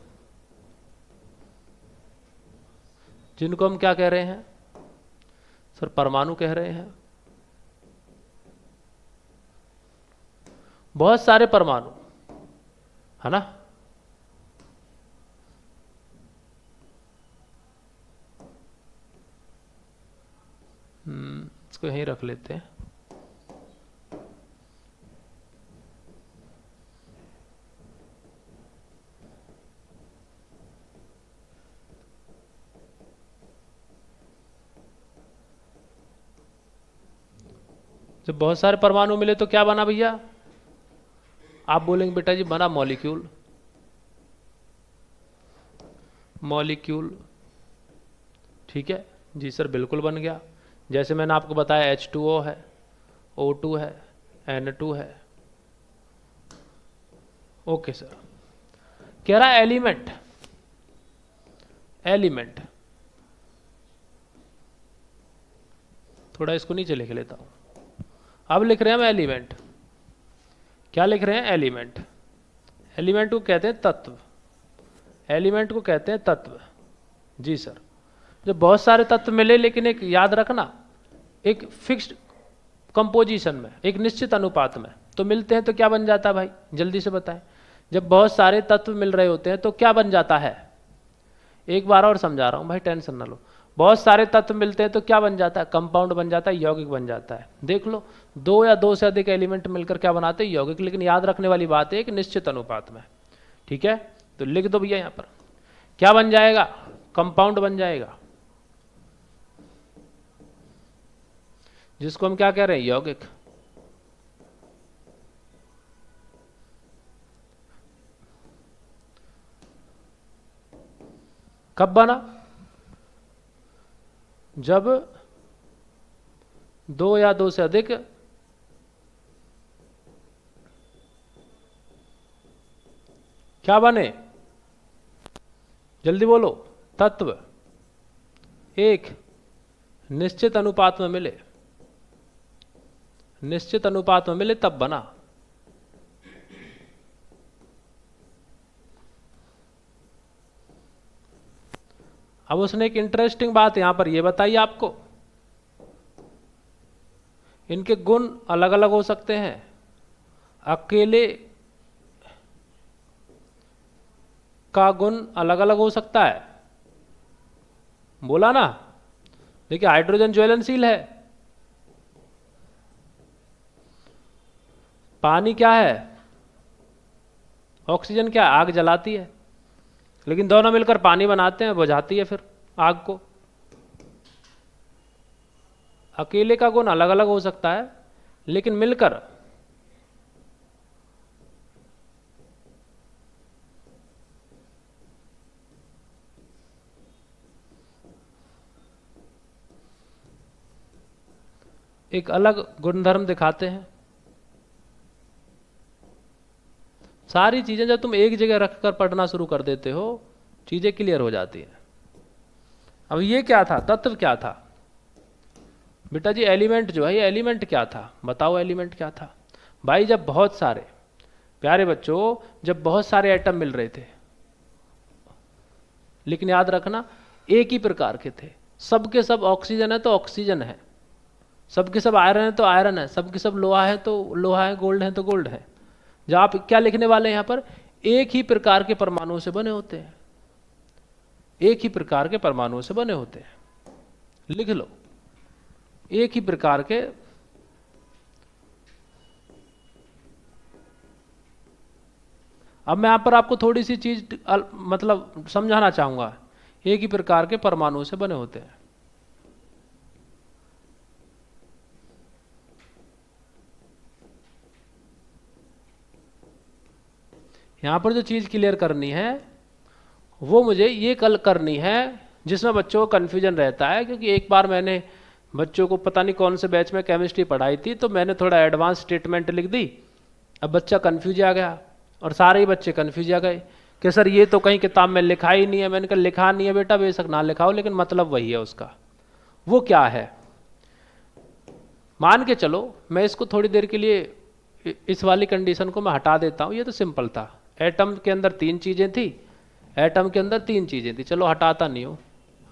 S1: जिनको हम क्या कह रहे हैं सर, परमाणु कह रहे हैं। बहुत सारे परमाणु, है ना। इसको यहीं रख लेते हैं। जब बहुत सारे परमाणु मिले तो क्या बना भैया? आप बोलेंगे बेटा जी बना मॉलिक्यूल। मॉलिक्यूल, ठीक है जी सर, बिल्कुल बन गया। जैसे मैंने आपको बताया H2O है, O2 है, N2 है। Okay sir. कह रहा है एलिमेंट, एलिमेंट थोड़ा इसको नीचे लिख लेता हूं। अब लिख रहे हैं हम एलिमेंट। क्या लिख रहे हैं? एलिमेंट। एलिमेंट को कहते हैं तत्व, एलिमेंट को कहते हैं तत्व। जी सर। जब बहुत सारे तत्व मिले, लेकिन एक याद रखना, एक फिक्स्ड कंपोजिशन में, एक निश्चित अनुपात में तो मिलते हैं, तो क्या बन जाता है भाई? जल्दी से बताएं। जब बहुत सारे तत्व मिल रहे होते हैं तो क्या बन जाता है? एक बार और समझा रहा हूं भाई, टेंशन ना लो। बहुत सारे तत्व मिलते हैं तो क्या बन जाता है? कंपाउंड बन जाता है, यौगिक बन जाता है। देख लो, दो या दो से अधिक एलिमेंट मिलकर क्या बनाते हैं? यौगिक। लेकिन याद रखने वाली बात है एक निश्चित अनुपात में। ठीक है, तो लिख दो भैया यहां पर क्या बन जाएगा? कंपाउंड बन जाएगा, जिसको हम क्या कह रहे हैं? यौगिक। कब बना? जब दो या दो से अधिक क्या बने? जल्दी बोलो। तत्व एक निश्चित अनुपात में मिले, निश्चित अनुपात में मिले तब बना। अब उसने एक इंटरेस्टिंग बात यहां पर यह बताई आपको, इनके गुण अलग अलग हो सकते हैं। अकेले का गुण अलग अलग हो सकता है, बोला ना। देखिए हाइड्रोजन ज्वलनशील है, पानी क्या है? ऑक्सीजन क्या है? आग जलाती है। लेकिन दोनों मिलकर पानी बनाते हैं, बुझाती है फिर आग को। अकेले का गुण अलग अलग हो सकता है, लेकिन मिलकर एक अलग गुणधर्म दिखाते हैं। सारी चीजें जब तुम एक जगह रखकर पढ़ना शुरू कर देते हो, चीजें क्लियर हो जाती हैं। अब ये क्या था? तत्व क्या था बेटा जी? एलिमेंट जो है, ये एलिमेंट क्या था? बताओ एलिमेंट क्या था भाई? जब बहुत सारे, प्यारे बच्चों, जब बहुत सारे एटम मिल रहे थे, लेकिन याद रखना एक ही प्रकार के थे। सबके सब ऑक्सीजन है तो ऑक्सीजन है, सबके सब आयरन है तो आयरन है, सबके सब लोहा है तो लोहा है, गोल्ड है तो गोल्ड है। जब आप क्या लिखने वाले हैं यहां पर? एक ही प्रकार के परमाणुओं से बने होते हैं, एक ही प्रकार के परमाणुओं से बने होते हैं। लिख लो, एक ही प्रकार के। अब मैं यहां पर आपको थोड़ी सी चीज मतलब समझाना चाहूंगा। एक ही प्रकार के परमाणुओं से बने होते हैं। यहां पर जो चीज क्लियर करनी है वो मुझे ये कल करनी है, जिसमें बच्चों को कन्फ्यूजन रहता है। क्योंकि एक बार मैंने बच्चों को पता नहीं कौन से बैच में केमिस्ट्री पढ़ाई थी, तो मैंने थोड़ा एडवांस स्टेटमेंट लिख दी। अब बच्चा कन्फ्यूज आ गया और सारे ही बच्चे कन्फ्यूज आ गए कि सर ये तो कहीं किताब में लिखा ही नहीं है। मैंने कहा लिखा नहीं है बेटा, बेशक ना लिखा हो, लेकिन मतलब वही है उसका। वो क्या है, मान के चलो मैं इसको थोड़ी देर के लिए इस वाली कंडीशन को मैं हटा देता हूं। ये तो सिंपल था, एटम के अंदर 3 चीजें थी, एटम के अंदर 3 चीजें थी। चलो हटाता नहीं हूं,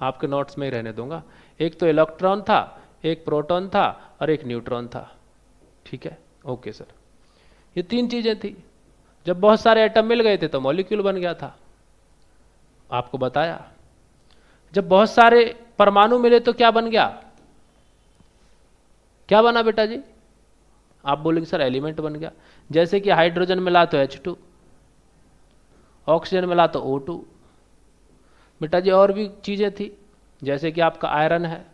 S1: आपके नोट्स में ही रहने दूंगा। एक तो इलेक्ट्रॉन था, एक प्रोटॉन था और एक न्यूट्रॉन था। ठीक है, ओके सर, ये 3 चीजें थी। जब बहुत सारे एटम मिल गए थे तो मॉलिक्यूल बन गया था, आपको बताया। जब बहुत सारे परमाणु मिले तो क्या बन गया, क्या बना बेटा जी? आप बोलेंगे सर एलिमेंट बन गया। जैसे कि हाइड्रोजन मिला तो H2, ऑक्सीजन मिला तो O2। बेटा जी और भी चीजें थी, जैसे कि आपका आयरन है।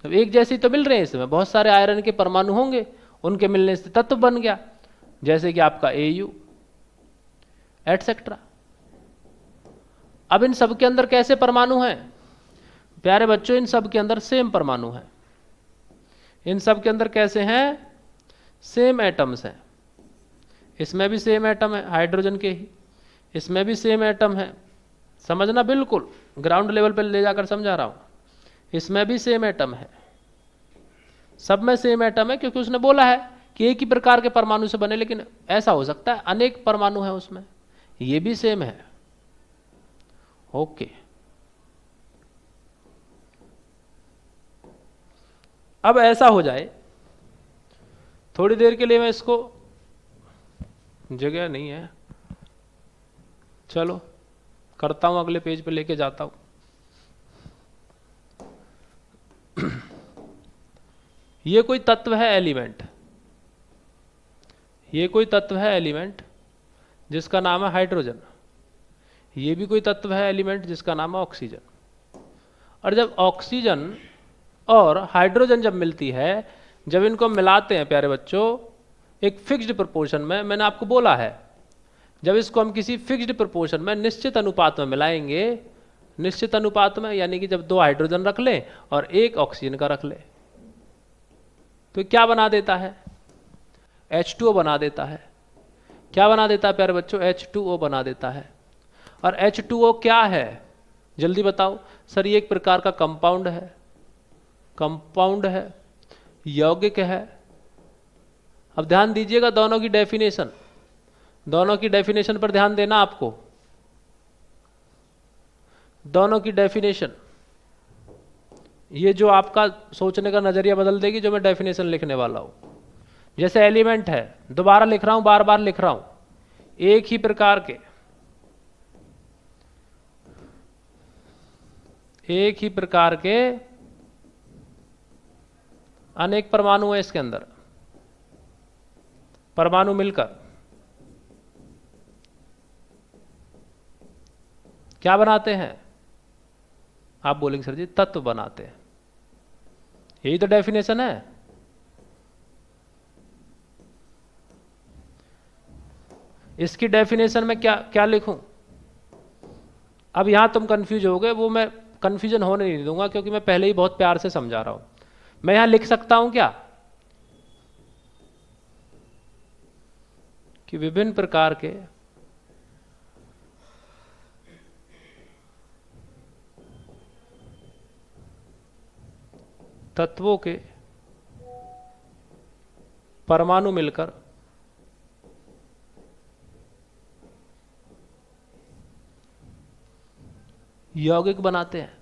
S1: अब एक जैसी तो मिल रहे हैं इसमें, बहुत सारे आयरन के परमाणु होंगे, उनके मिलने से तत्व बन गया, जैसे कि आपका Au एटसेट्रा। अब इन सब के अंदर कैसे परमाणु हैं प्यारे बच्चों? इन सब के अंदर सेम परमाणु हैं। इन सब के अंदर कैसे हैं? सेम एटम्स हैं। इसमें भी सेम एटम है, हाइड्रोजन के ही, इसमें भी सेम एटम है। समझना, बिल्कुल ग्राउंड लेवल पर ले जाकर समझा रहा हूं। इसमें भी सेम एटम है, सब में सेम एटम है, क्योंकि उसने बोला है कि एक ही प्रकार के परमाणु से बने, लेकिन ऐसा हो सकता है अनेक परमाणु है उसमें। ये भी सेम है। ओके, अब ऐसा हो जाए, थोड़ी देर के लिए मैं इसको, जगह नहीं है, चलो करता हूं, अगले पेज पे लेके जाता हूं। ये कोई तत्व है एलिमेंट, ये कोई तत्व है एलिमेंट जिसका नाम है हाइड्रोजन। ये भी कोई तत्व है एलिमेंट जिसका नाम है ऑक्सीजन। और जब ऑक्सीजन और हाइड्रोजन जब मिलती है, जब इनको मिलाते हैं प्यारे बच्चों एक फिक्स्ड प्रोपोर्शन में, मैंने आपको बोला है जब इसको हम किसी फिक्स्ड प्रोपोर्शन में निश्चित अनुपात में मिलाएंगे, निश्चित अनुपात में यानी कि जब 2 हाइड्रोजन रख लें और 1 ऑक्सीजन का रख लें, तो क्या बना देता है? H2O बना देता है। क्या बना देता है प्यारे बच्चों? H2O बना देता है। और H2O क्या है, जल्दी बताओ सर? ये एक प्रकार का कंपाउंड है, कंपाउंड है, यौगिक है। अब ध्यान दीजिएगा दोनों की डेफिनेशन, दोनों की डेफिनेशन पर ध्यान देना आपको। दोनों की डेफिनेशन, ये जो आपका सोचने का नजरिया बदल देगी जो मैं डेफिनेशन लिखने वाला हूं। जैसे एलिमेंट है, दोबारा लिख रहा हूं, बार बार लिख रहा हूं, एक ही प्रकार के, एक ही प्रकार के अनेक परमाणु हैं इसके अंदर। परमाणु मिलकर क्या बनाते हैं? आप बोलेंगे सर जी तत्व बनाते हैं। यही तो डेफिनेशन है। इसकी डेफिनेशन में क्या क्या लिखूं? अब यहां तुम कंफ्यूज हो गए, वो मैं कंफ्यूजन होने नहीं दूंगा, क्योंकि मैं पहले ही बहुत प्यार से समझा रहा हूं। मैं यहां लिख सकता हूं क्या कि विभिन्न प्रकार के तत्वों के परमाणु मिलकर यौगिक बनाते हैं।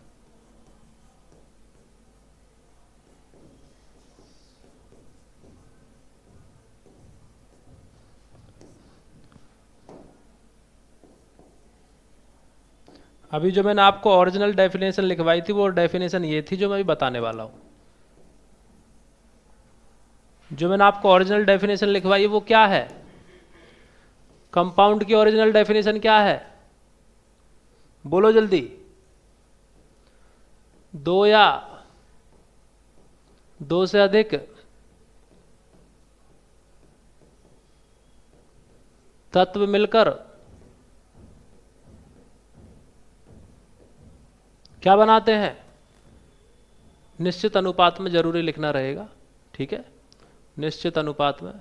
S1: अभी जो मैंने आपको ओरिजिनल डेफिनेशन लिखवाई थी, वो डेफिनेशन ये थी जो मैं अभी बताने वाला हूं। जो मैंने आपको ओरिजिनल डेफिनेशन लिखवाई वो क्या है? कंपाउंड की ओरिजिनल डेफिनेशन क्या है? बोलो जल्दी। 2 या 2 से अधिक तत्व मिलकर क्या बनाते हैं? निश्चित अनुपात में जरूरी लिखना रहेगा, ठीक है। निश्चित अनुपात में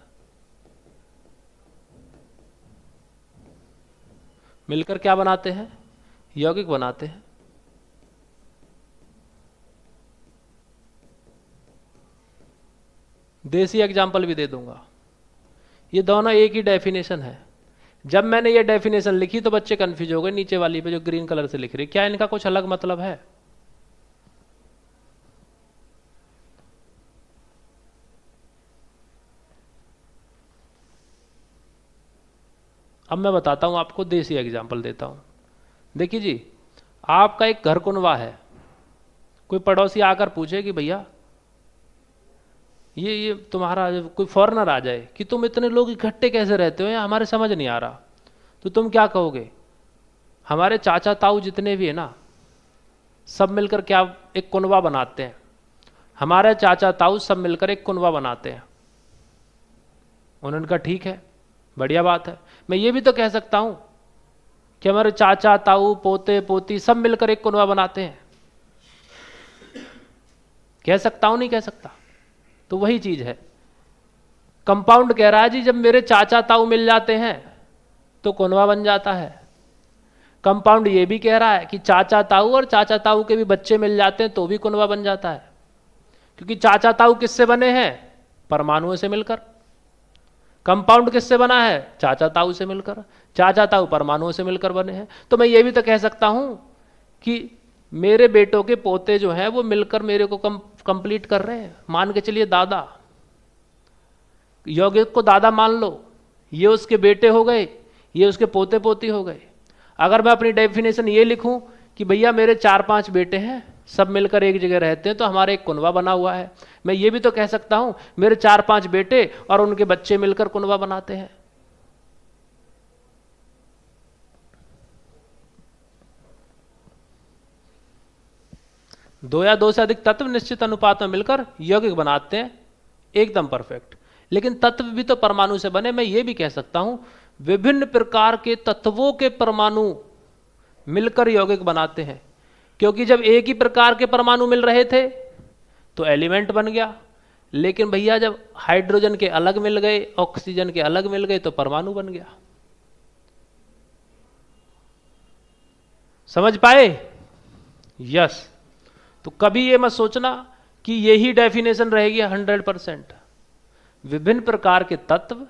S1: मिलकर क्या बनाते हैं, यौगिक बनाते हैं। देसी एग्जाम्पल भी दे दूंगा। ये दोनों एक ही डेफिनेशन है। जब मैंने ये डेफिनेशन लिखी तो बच्चे कंफ्यूज हो गए, नीचे वाली पे जो ग्रीन कलर से लिख रही, क्या इनका कुछ अलग मतलब है? अब मैं बताता हूं आपको, देसी एग्जाम्पल देता हूं। देखिए जी, आपका एक घर कुनवा है, कोई पड़ोसी आकर पूछे कि भैया ये तुम्हारा कोई फॉरेनर आ जाए कि तुम इतने लोग इकट्ठे कैसे रहते हो, या हमारे समझ नहीं आ रहा, तो तुम क्या कहोगे? हमारे चाचा ताऊ जितने भी है ना, सब मिलकर क्या एक कुनवा बनाते हैं। हमारे चाचा ताऊ सब मिलकर एक कुनवा बनाते हैं। उन्होंने कहा ठीक है, बढ़िया बात है। मैं ये भी तो कह सकता हूं कि हमारे चाचा ताऊ पोते पोती सब मिलकर एक कुनवा बनाते हैं। कह सकता हूं, नहीं कह सकता? तो वही चीज है, कंपाउंड कह रहा है जी, जब मेरे चाचा ताऊ मिल जाते हैं तो कुनवा बन जाता है। कंपाउंड ये भी कह रहा है कि चाचा ताऊ और चाचा ताऊ के भी बच्चे मिल जाते हैं तो भी कुनवा बन जाता है, क्योंकि चाचा ताऊ किससे बने हैं? परमाणुओं से मिलकर। कंपाउंड किससे बना है? चाचा ताऊ से मिलकर। चाचा ताऊ परमाणुओं से मिलकर बने हैं। तो मैं ये भी तो कह सकता हूं कि मेरे बेटों के पोते जो हैं वो मिलकर मेरे को कंप्लीट कर रहे हैं। मान के चलिए दादा, यौगिक को दादा मान लो, ये उसके बेटे हो गए, ये उसके पोते पोती हो गए। अगर मैं अपनी डेफिनेशन ये लिखूं कि भैया मेरे 4-5 बेटे हैं, सब मिलकर एक जगह रहते हैं, तो हमारा एक कुनवा बना हुआ है। मैं ये भी तो कह सकता हूं मेरे 4-5 बेटे और उनके बच्चे मिलकर कुनवा बनाते हैं। दो या दो से अधिक तत्व निश्चित अनुपात में मिलकर यौगिक बनाते हैं, एकदम परफेक्ट। लेकिन तत्व भी तो परमाणु से बने। मैं ये भी कह सकता हूं विभिन्न प्रकार के तत्वों के परमाणु मिलकर यौगिक बनाते हैं, क्योंकि जब एक ही प्रकार के परमाणु मिल रहे थे तो एलिमेंट बन गया। लेकिन भैया जब हाइड्रोजन के अलग मिल गए, ऑक्सीजन के अलग मिल गए, तो परमाणु बन गया। समझ पाए? यस। तो कभी ये मत सोचना कि यही डेफिनेशन रहेगी 100%। विभिन्न प्रकार के तत्व,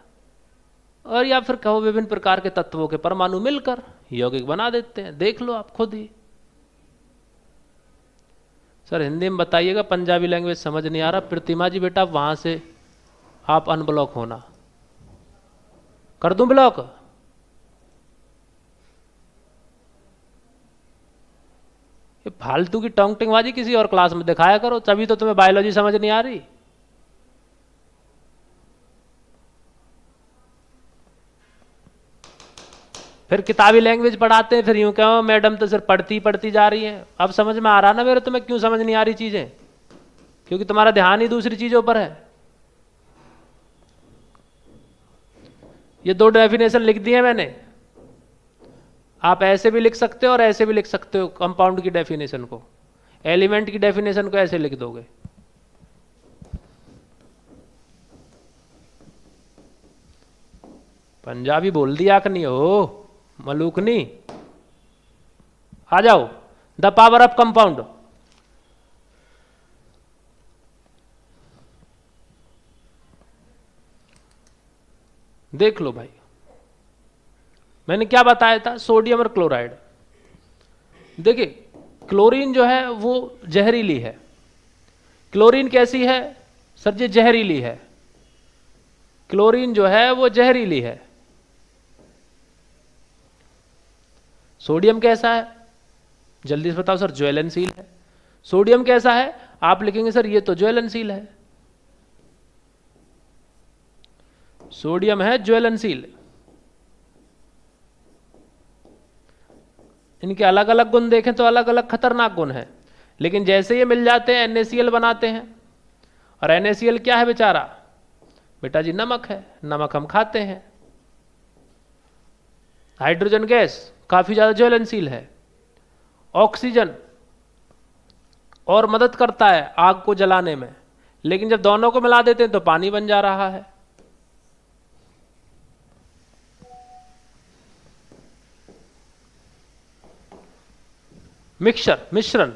S1: और या फिर कहो विभिन्न प्रकार के तत्वों के परमाणु मिलकर यौगिक बना देते हैं। देख लो आप खुद ही। सर हिंदी में बताइएगा, पंजाबी लैंग्वेज समझ नहीं आ रहा। प्रतिमा जी बेटा वहां से आप अनब्लॉक होना। कर दूं ब्लॉक? ये फालतू की टोंगटिंगबाजी किसी और क्लास में दिखाया करो, तभी तो तुम्हें बायोलॉजी समझ नहीं आ रही। फिर किताबी लैंग्वेज पढ़ाते हैं, फिर यूं कहो मैडम तो सिर्फ पढ़ती पढ़ती जा रही है। अब समझ में आ रहा ना मेरे तुम्हें क्यों समझ नहीं आ रही चीजें? क्योंकि तुम्हारा ध्यान ही दूसरी चीजों पर है। ये 2 डेफिनेशन लिख दी है मैंने, आप ऐसे भी लिख सकते हो और ऐसे भी लिख सकते हो। कंपाउंड की डेफिनेशन को, एलिमेंट की डेफिनेशन को ऐसे लिख दोगे। पंजाबी बोल दिया कि नहीं हो मलूकनी? आ जाओ। The power of compound. देख लो भाई, मैंने क्या बताया था? सोडियम और क्लोराइड। देखिए क्लोरीन जो है वो जहरीली है। क्लोरीन कैसी है? सर जी जहरीली है। क्लोरीन जो है वो जहरीली है। सोडियम कैसा है? जल्दी से बताओ सर। ज्वलनशील है। सोडियम कैसा है? आप लिखेंगे सर ये तो ज्वलनशील है। सोडियम है ज्वलनशील। इनके अलग अलग गुण देखें तो अलग अलग खतरनाक गुण हैं, लेकिन जैसे ये मिल जाते हैं NaCl बनाते हैं। और NaCl क्या है बेचारा? बेटा जी नमक है। नमक हम खाते हैं। हाइड्रोजन गैस काफी ज्यादा ज्वलनशील है। ऑक्सीजन और मदद करता है आग को जलाने में, लेकिन जब दोनों को मिला देते हैं तो पानी बन जा रहा है। मिक्सचर, मिश्रण।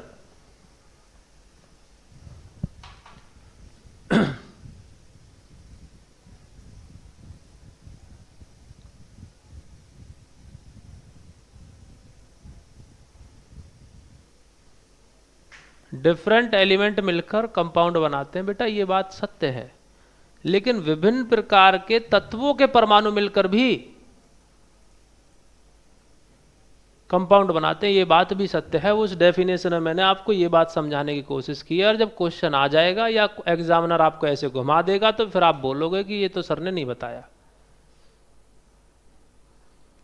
S1: डिफरेंट एलिमेंट मिलकर कंपाउंड बनाते हैं। बेटा ये बात सत्य है, लेकिन विभिन्न प्रकार के तत्वों के परमाणु मिलकर भी कंपाउंड बनाते हैं, ये बात भी सत्य है। उस डेफिनेशन में मैंने आपको ये बात समझाने की कोशिश की है, और जब क्वेश्चन आ जाएगा या एग्जामिनर आपको ऐसे घुमा देगा तो फिर आप बोलोगे कि ये तो सर ने नहीं बताया।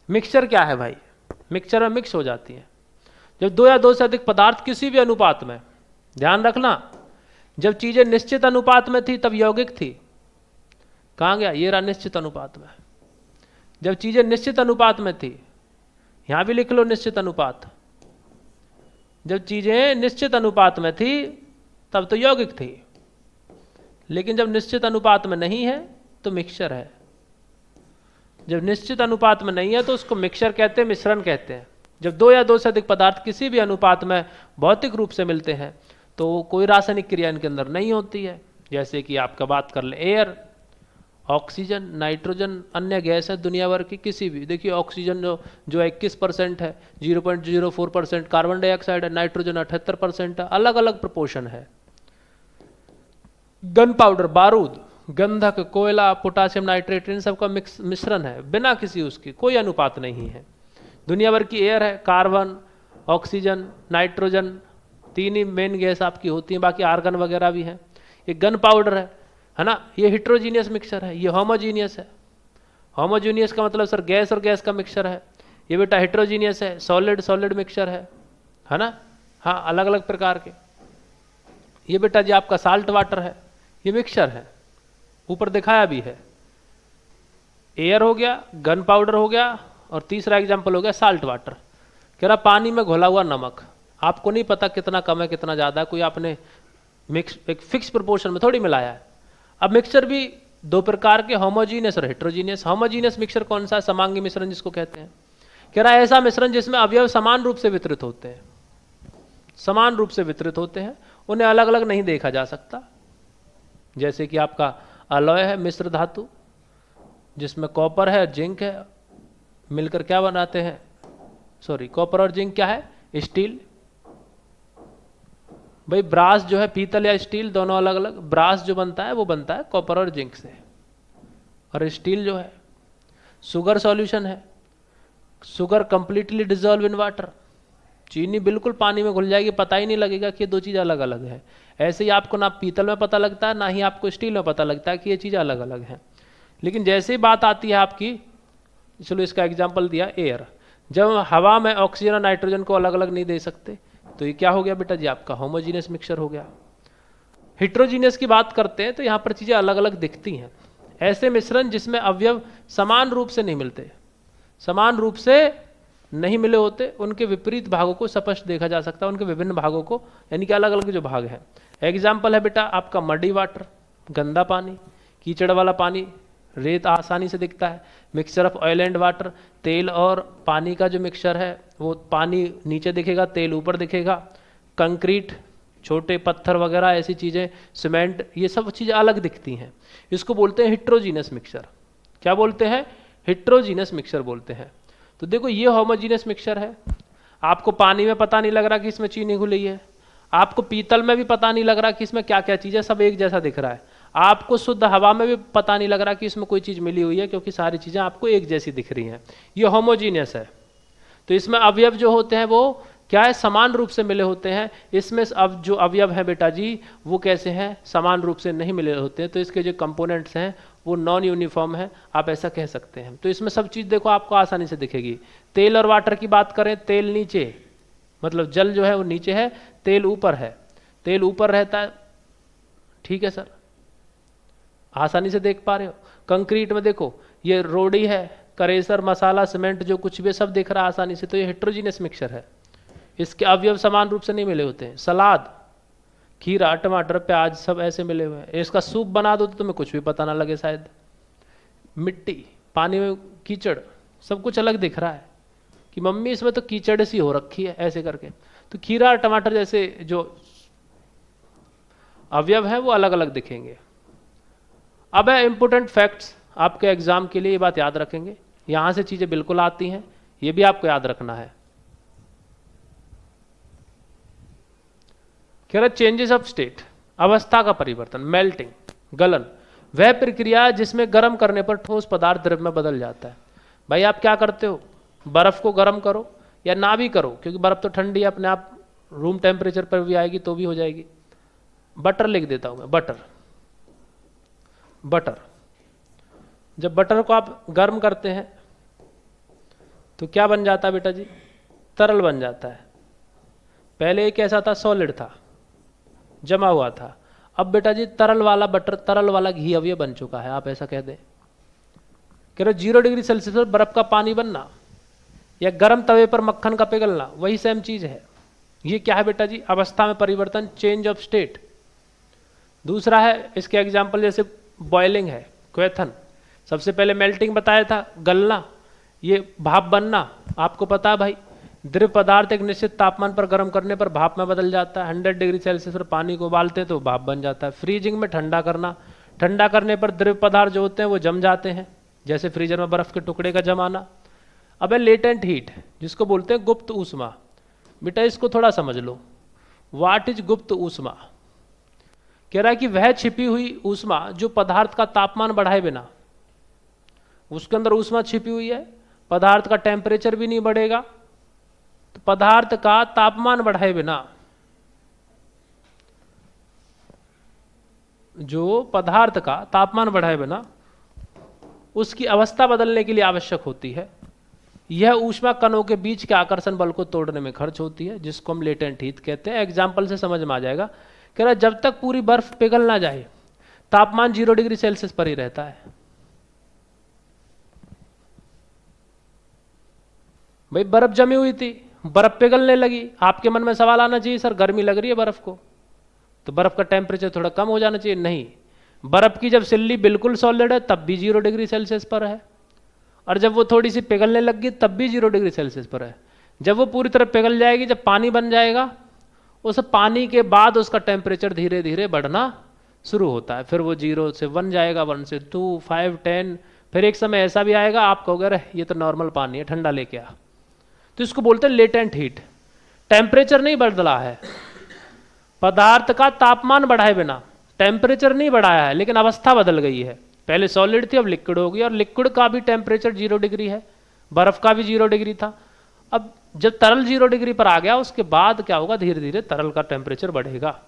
S1: मिक्सचर क्या है भाई? मिक्सचर में मिक्स हो जाती है जब दो या दो से अधिक पदार्थ किसी भी अनुपात में, ध्यान रखना, जब चीजें निश्चित अनुपात में थी तब यौगिक थी। कहां गया? ये रहा निश्चित अनुपात में। जब चीजें निश्चित अनुपात में थी, यहां भी लिख लो निश्चित अनुपात, जब चीजें निश्चित अनुपात में थी तब तो यौगिक थी, लेकिन जब निश्चित अनुपात में नहीं है तो मिक्सचर है। जब निश्चित अनुपात में नहीं है तो उसको मिक्सचर कहते हैं, मिश्रण कहते हैं। जब दो या दो से अधिक पदार्थ किसी भी अनुपात में भौतिक रूप से मिलते हैं तो कोई रासायनिक क्रिया इनके अंदर नहीं होती है। जैसे कि आपका बात कर ले एयर, ऑक्सीजन, नाइट्रोजन, अन्य गैस है दुनिया भर की किसी भी, देखिए ऑक्सीजन जो 21% है, 0.04% कार्बन डाइऑक्साइड है, नाइट्रोजन 78% है, अलग अलग प्रपोर्शन है। गन पाउडर, बारूद, गंधक, कोयला, पोटासियम नाइट्रेट, इन सब का मिश्रण है, बिना किसी उसकी कोई अनुपात नहीं है। दुनिया भर की एयर है, कार्बन, ऑक्सीजन, नाइट्रोजन, तीन ही मेन गैस आपकी होती हैं, बाकी आर्गन वगैरह भी हैं। ये गन पाउडर है ना, ये हिट्रोजीनियस मिक्सचर है। ये होमोजीनियस है। होमोजीनियस का मतलब सर गैस और गैस का मिक्सचर है। ये बेटा हिट्रोजीनियस है, सॉलिड सॉलिड मिक्सचर है ना, हाँ अलग अलग प्रकार के। ये बेटा जी आपका साल्ट वाटर है, ये मिक्सचर है, ऊपर दिखाया भी है। एयर हो गया, गन पाउडर हो गया, और तीसरा एग्जाम्पल हो गया साल्ट वाटर। कह रहा पानी में घोला हुआ नमक, आपको नहीं पता कितना कम है कितना ज़्यादा है, कोई आपने मिक्स एक फिक्स प्रोपोर्शन में थोड़ी मिलाया है। अब मिक्सचर भी दो प्रकार के, होमोजीनियस और हेट्रोजीनियस। होमोजीनियस मिक्सचर कौन सा? समांगी मिश्रण जिसको कहते हैं। कह रहा है ऐसा मिश्रण जिसमें अवयव समान रूप से वितरित होते हैं, समान रूप से वितरित होते हैं, उन्हें अलग अलग नहीं देखा जा सकता। जैसे कि आपका अलॉय है, मिश्र धातु, जिसमें कॉपर है, जिंक है, मिलकर क्या बनाते हैं? सॉरी, कॉपर और जिंक क्या है? स्टील। भाई ब्रास जो है, पीतल या स्टील दोनों अलग अलग, ब्रास जो बनता है वो बनता है कॉपर और जिंक से, और स्टील जो है। शुगर सॉल्यूशन है, sugar completely dissolve in water, चीनी बिल्कुल पानी में घुल जाएगी, पता ही नहीं लगेगा कि ये दो चीज़ अलग अलग है। ऐसे ही आपको ना पीतल में पता लगता है, ना ही आपको स्टील में पता लगता है कि ये चीज़ अलग अलग है। लेकिन जैसे ही बात आती है आपकी, चलो इसका एग्जाम्पल दिया एयर, जब हवा में ऑक्सीजन और नाइट्रोजन को अलग अलग नहीं दे सकते तो ये क्या हो गया बेटा जी? आपका होमोजीनियस मिक्सचर हो गया। हिट्रोजीनियस की बात करते हैं तो यहाँ पर चीज़ें अलग अलग दिखती हैं। ऐसे मिश्रण जिसमें अवयव समान रूप से नहीं मिलते, समान रूप से नहीं मिले होते, उनके विपरीत भागों को स्पष्ट देखा जा सकता है, उनके विभिन्न भागों को, यानी कि अलग अलग जो भाग हैं। एग्जाम्पल है बेटा आपका मडी वाटर, गंदा पानी, कीचड़ वाला पानी, रेत आसानी से दिखता है। Mixture of oil and water, तेल और पानी का जो मिक्सचर है वो पानी नीचे दिखेगा, तेल ऊपर दिखेगा। कंक्रीट, छोटे पत्थर वगैरह ऐसी चीज़ें, सीमेंट, ये सब चीज़ें अलग दिखती हैं। इसको बोलते हैं हिट्रोजीनस मिक्सचर। क्या बोलते हैं? हिट्रोजीनस मिक्सचर बोलते हैं। तो देखो ये होमोजीनस मिक्सचर है, आपको पानी में पता नहीं लग रहा कि इसमें चीनी घुली है, आपको पीतल में भी पता नहीं लग रहा कि इसमें क्या क्या चीज़ है, सब एक जैसा दिख रहा है। आपको शुद्ध हवा में भी पता नहीं लग रहा कि इसमें कोई चीज़ मिली हुई है, क्योंकि सारी चीज़ें आपको एक जैसी दिख रही हैं। ये होमोजीनियस है। तो इसमें अवयव जो होते हैं वो क्या है? समान रूप से मिले होते हैं। इसमें अब जो अवयव हैं बेटा जी वो कैसे हैं? समान रूप से नहीं मिले होते हैं, तो इसके जो कंपोनेंट्स हैं वो नॉन यूनिफॉर्म है, आप ऐसा कह सकते हैं। तो इसमें सब चीज़ देखो आपको आसानी से दिखेगी। तेल और वाटर की बात करें, तेल नीचे, मतलब जल जो है वो नीचे है, तेल ऊपर है, तेल ऊपर रहता है, ठीक है सर, आसानी से देख पा रहे हो। कंक्रीट में देखो ये रोड़ी है, करेसर, मसाला, सीमेंट, जो कुछ भी सब दिख रहा है आसानी से, तो ये हेट्रोजीनियस मिक्सचर है। इसके अवयव समान रूप से नहीं मिले होते हैं। सलाद, खीरा, टमाटर, प्याज सब ऐसे मिले हुए हैं। इसका सूप बना दो तो तुम्हें कुछ भी पता ना लगे शायद। मिट्टी, पानी में कीचड़, सब कुछ अलग दिख रहा है कि मम्मी इसमें तो कीचड़ सी हो रखी है ऐसे करके। तो खीरा और टमाटर जैसे जो अवयव है वो अलग अलग दिखेंगे। अब है इंपॉर्टेंट फैक्ट्स, आपके एग्जाम के लिए ये बात याद रखेंगे, यहां से चीजें बिल्कुल आती हैं, ये भी आपको याद रखना है। कह रहा चेंजेस ऑफ स्टेट, अवस्था का परिवर्तन, मेल्टिंग, गलन, वह प्रक्रिया जिसमें गर्म करने पर ठोस पदार्थ द्रव में बदल जाता है। भाई आप क्या करते हो, बर्फ को गर्म करो या ना भी करो, क्योंकि बर्फ तो ठंडी है, अपने आप रूम टेम्परेचर पर भी आएगी तो भी हो जाएगी। बटर लिख देता हूं मैं, बटर, बटर। जब बटर को आप गर्म करते हैं तो क्या बन जाता है बेटा जी, तरल बन जाता है। पहले ये कैसा था, सॉलिड था, जमा हुआ था। अब बेटा जी तरल वाला बटर, तरल वाला घी अब ये बन चुका है, आप ऐसा कह दें। कह रहे 0 डिग्री सेल्सियस पर बर्फ का पानी बनना या गर्म तवे पर मक्खन का पिघलना वही सेम चीज है। ये क्या है बेटा जी, अवस्था में परिवर्तन, चेंज ऑफ स्टेट। दूसरा है इसके एग्जाम्पल जैसे बॉइलिंग है, क्वेथन, सबसे पहले मेल्टिंग बताया था, गलना, ये भाप बनना, आपको पता है भाई द्रव पदार्थ एक निश्चित तापमान पर गर्म करने पर भाप में बदल जाता है। 100 डिग्री सेल्सियस पर पानी को उबालते हैं तो भाप बन जाता है। फ्रीजिंग में ठंडा करना, ठंडा करने पर द्रव पदार्थ जो होते हैं वो जम जाते हैं, जैसे फ्रीजर में बर्फ के टुकड़े का जमाना। अब है लेटेंट हीट, जिसको बोलते हैं गुप्त ऊष्मा। बेटा इसको थोड़ा समझ लो, व्हाट इज गुप्त ऊष्मा। कह रहा है कि वह छिपी हुई ऊष्मा जो पदार्थ का तापमान बढ़ाए बिना, उसके अंदर ऊष्मा छिपी हुई है, पदार्थ का टेम्परेचर भी नहीं बढ़ेगा, तो पदार्थ का तापमान बढ़ाए बिना, जो पदार्थ का तापमान बढ़ाए बिना उसकी अवस्था बदलने के लिए आवश्यक होती है। यह ऊष्मा कणों के बीच के आकर्षण बल को तोड़ने में खर्च होती है, जिसको हम लेटेंट हीट कहते हैं। एग्जाम्पल से समझ में आ जाएगा। कह रहा जब तक पूरी बर्फ पिघल ना जाए तापमान 0 डिग्री सेल्सियस पर ही रहता है। भाई बर्फ जमी हुई थी, बर्फ पिघलने लगी, आपके मन में सवाल आना चाहिए सर गर्मी लग रही है बर्फ को, तो बर्फ का टेम्परेचर थोड़ा कम हो जाना चाहिए। नहीं, बर्फ की जब सिल्ली बिल्कुल सॉलिड है तब भी 0 डिग्री सेल्सियस पर है, और जब वो थोड़ी सी पिघलने लगी तब भी 0 डिग्री सेल्सियस पर है। जब वो पूरी तरह पिघल जाएगी, जब पानी बन जाएगा, उस पानी के बाद उसका टेम्परेचर धीरे धीरे बढ़ना शुरू होता है। फिर वो 0 से 1 जाएगा, 1 से 2, 5, 10, फिर एक समय ऐसा भी आएगा आप कहोगे अरे ये तो नॉर्मल पानी है, ठंडा लेके आ। तो इसको बोलते हैं लेटेंट हीट। टेम्परेचर नहीं बदला है, पदार्थ का तापमान बढ़ाए बिना, टेम्परेचर नहीं बढ़ाया है, लेकिन अवस्था बदल गई है। पहले सॉलिड थी अब लिक्विड हो गई, और लिक्विड का भी टेम्परेचर 0 डिग्री है, बर्फ का भी 0 डिग्री था। अब जब तरल 0 डिग्री पर आ गया उसके बाद क्या होगा, धीरे धीरे तरल का टेम्परेचर बढ़ेगा।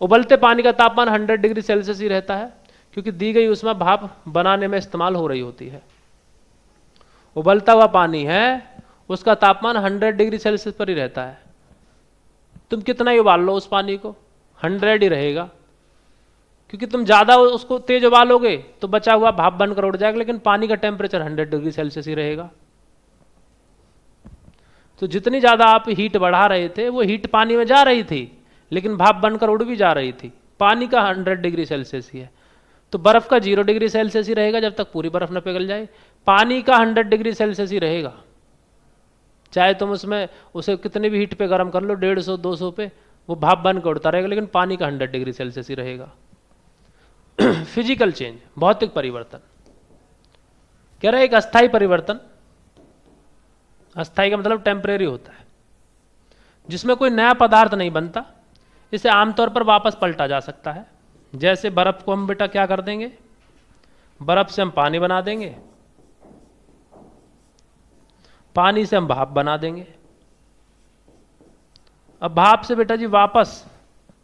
S1: उबलते पानी का तापमान 100 डिग्री सेल्सियस ही रहता है, क्योंकि दी गई ऊष्मा भाप बनाने में इस्तेमाल हो रही होती है। उबलता हुआ पानी है, उसका तापमान 100 डिग्री सेल्सियस पर ही रहता है। तुम कितना ही उबाल लो उस पानी को, 100 ही रहेगा, क्योंकि तुम ज्यादा उसको तेज उबालोगे तो बचा हुआ भाप बनकर उड़ जाएगा, लेकिन पानी का टेम्परेचर 100 डिग्री सेल्सियस ही रहेगा। तो जितनी ज्यादा आप हीट बढ़ा रहे थे वो हीट पानी में जा रही थी, लेकिन भाप बनकर उड़ भी जा रही थी। पानी का 100 डिग्री सेल्सियस ही है, तो बर्फ का 0 डिग्री सेल्सियस ही रहेगा जब तक पूरी बर्फ न पिघल जाए। पानी का 100 डिग्री सेल्सियस ही रहेगा, चाहे तुम उसमें उसे कितनी भी हीट पे गर्म कर लो, 150 200 पे, वो भाप बन के उड़ता रहेगा, लेकिन पानी का 100 डिग्री सेल्सियस ही रहेगा। फिजिकल चेंज, भौतिक परिवर्तन। कह रहे एक अस्थायी परिवर्तन, अस्थायी का मतलब टेम्परेरी होता है, जिसमें कोई नया पदार्थ नहीं बनता, इसे आमतौर पर वापस पलटा जा सकता है। जैसे बर्फ को हम बेटा क्या कर देंगे, बर्फ से हम पानी बना देंगे, पानी से हम भाप बना देंगे। अब भाप से बेटा जी वापस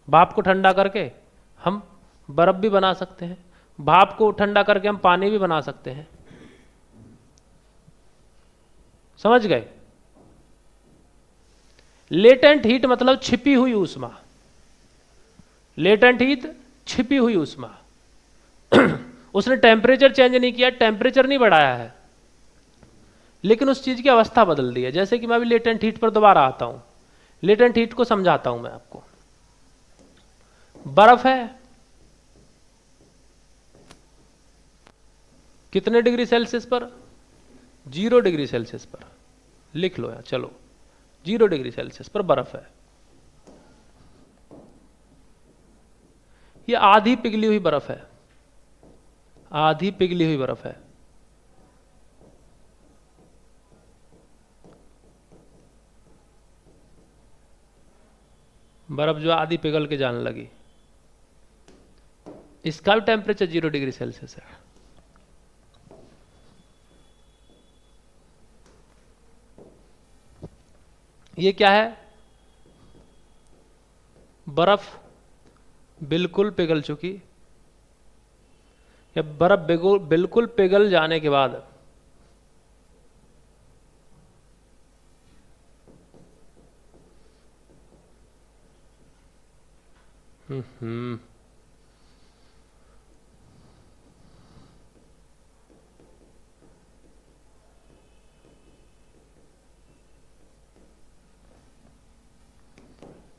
S1: भाप को ठंडा करके हम बर्फ भी बना सकते हैं, भाप को ठंडा करके हम पानी भी बना सकते हैं। समझ गए? लेटेंट हीट मतलब छिपी हुई ऊष्मा। लेटेंट हीट छिपी हुई ऊष्मा। उसने टेम्परेचर चेंज नहीं किया, टेम्परेचर नहीं बढ़ाया है, लेकिन उस चीज की अवस्था बदल दी है। जैसे कि मैं अभी लेटेंट हीट पर दोबारा आता हूं, लेटेंट हीट को समझाता हूं मैं आपको। बर्फ है कितने डिग्री सेल्सियस पर? 0 डिग्री सेल्सियस पर। लिख लो यार, चलो 0 डिग्री सेल्सियस पर बर्फ है। ये आधी पिघली हुई बर्फ है, आधी पिघली हुई बर्फ है। बर्फ जो आधी पिघल के जाने लगी, इसका भी टेम्परेचर 0 डिग्री सेल्सियस है। ये क्या है? बर्फ बिल्कुल पिघल चुकी, या बर्फ बिल्कुल पिघल जाने के बाद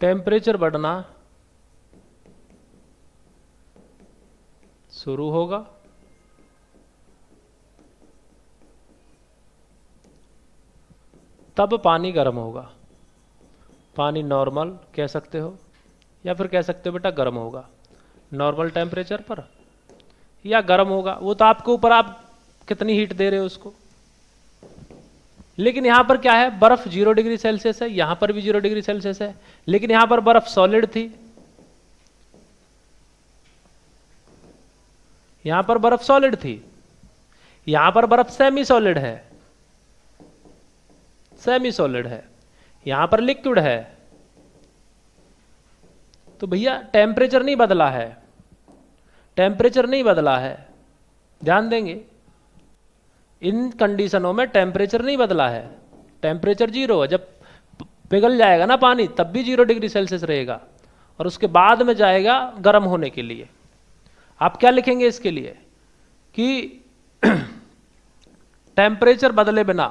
S1: टेम्परेचर बढ़ना शुरू होगा, तब पानी गर्म होगा। पानी नॉर्मल कह सकते हो, या फिर कह सकते हो बेटा गर्म होगा। नॉर्मल टेम्परेचर पर या गर्म होगा, वो तो आपके ऊपर, आप कितनी हीट दे रहे हो उसको। लेकिन यहां पर क्या है? बर्फ 0 डिग्री सेल्सियस है, यहां पर भी 0 डिग्री सेल्सियस है, लेकिन यहां पर बर्फ सॉलिड थी, यहां पर बर्फ सॉलिड थी, यहां पर बर्फ सेमी सॉलिड है, सेमी सॉलिड है, यहां पर लिक्विड है। तो भैया टेम्परेचर नहीं बदला है, टेम्परेचर नहीं बदला है, ध्यान देंगे इन कंडीशनों में टेम्परेचर नहीं बदला है, टेम्परेचर 0 है। जब पिघल जाएगा ना पानी तब भी 0 डिग्री सेल्सियस रहेगा, और उसके बाद में जाएगा गर्म होने के लिए। आप क्या लिखेंगे इसके लिए कि टेम्परेचर बदले बिना,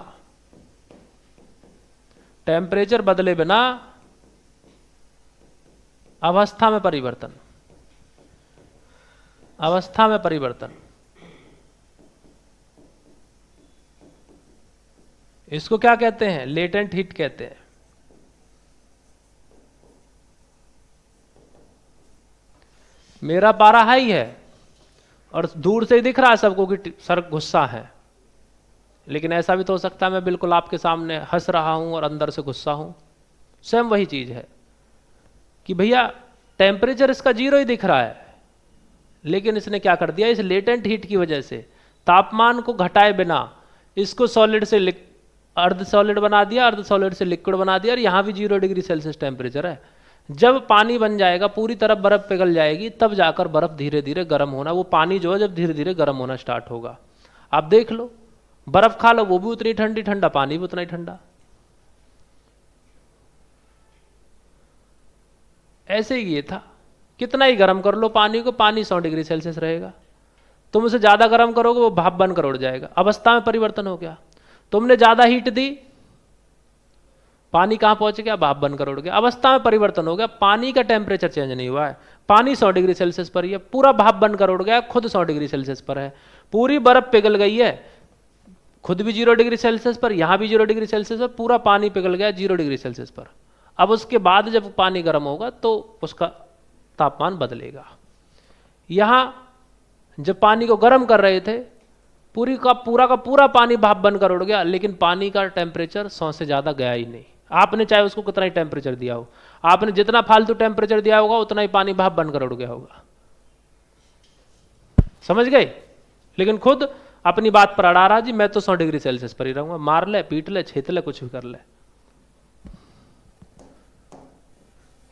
S1: टेम्परेचर बदले बिना अवस्था में परिवर्तन, अवस्था में परिवर्तन, इसको क्या कहते हैं? लेटेंट हीट कहते हैं। मेरा पारा हाई है और दूर से ही दिख रहा है सबको कि सर गुस्सा है, लेकिन ऐसा भी तो हो सकता है मैं बिल्कुल आपके सामने हंस रहा हूं और अंदर से गुस्सा हूं। सेम वही चीज है कि भैया टेम्परेचर इसका 0 ही दिख रहा है, लेकिन इसने क्या कर दिया? इस लेटेंट हीट की वजह से तापमान को घटाए बिना इसको सॉलिड से अर्ध सॉलिड बना दिया, अर्ध सॉलिड से लिक्विड बना दिया, और यहां भी 0 डिग्री सेल्सियस टेम्परेचर है। जब पानी बन जाएगा, पूरी तरफ बर्फ पिघल जाएगी, तब जाकर बर्फ धीरे धीरे गर्म होना, वो पानी जो है जब धीरे धीरे गर्म होना स्टार्ट होगा। आप देख लो, बर्फ खा लो वो भी उतनी ठंडी, ठंडा पानी भी उतना ही ठंडा। ऐसे ही ये था, कितना ही गर्म कर लो पानी को, पानी 100 डिग्री सेल्सियस रहेगा। तुम उसे ज्यादा गर्म करोगे वो भाप बनकर उड़ जाएगा। अवस्था में परिवर्तन हो गया, तुमने ज्यादा हीट दी, पानी कहां पहुंच गया? भाप बनकर उड़ गया। अवस्था में परिवर्तन हो गया, पानी का टेम्परेचर चेंज नहीं हुआ है, पानी 100 डिग्री सेल्सियस पर ही है, पूरा भाप बनकर उड़ गया, खुद 100 डिग्री सेल्सियस पर है। पूरी बर्फ पिघल गई है, खुद भी 0 डिग्री सेल्सियस पर, यहां भी 0 डिग्री सेल्सियस पर, पूरा पानी पिघल गया 0 डिग्री सेल्सियस पर। अब उसके बाद जब पानी गर्म होगा तो उसका तापमान बदलेगा। यहां जब पानी को गर्म कर रहे थे, का पूरा पानी भाप बनकर उड़ गया, लेकिन पानी का टेम्परेचर 100 से ज्यादा गया ही नहीं। आपने चाहे उसको कितना ही टेम्परेचर दिया हो, आपने जितना फालतू टेम्परेचर दिया होगा उतना ही पानी भाप बनकर उड़ गया होगा। समझ गए? लेकिन खुद अपनी बात पर अड़ा रहा, जी मैं तो 100 डिग्री सेल्सियस पर ही रहूंगा, मार ले, पीट ले, छेत ले, कुछ भी कर ले।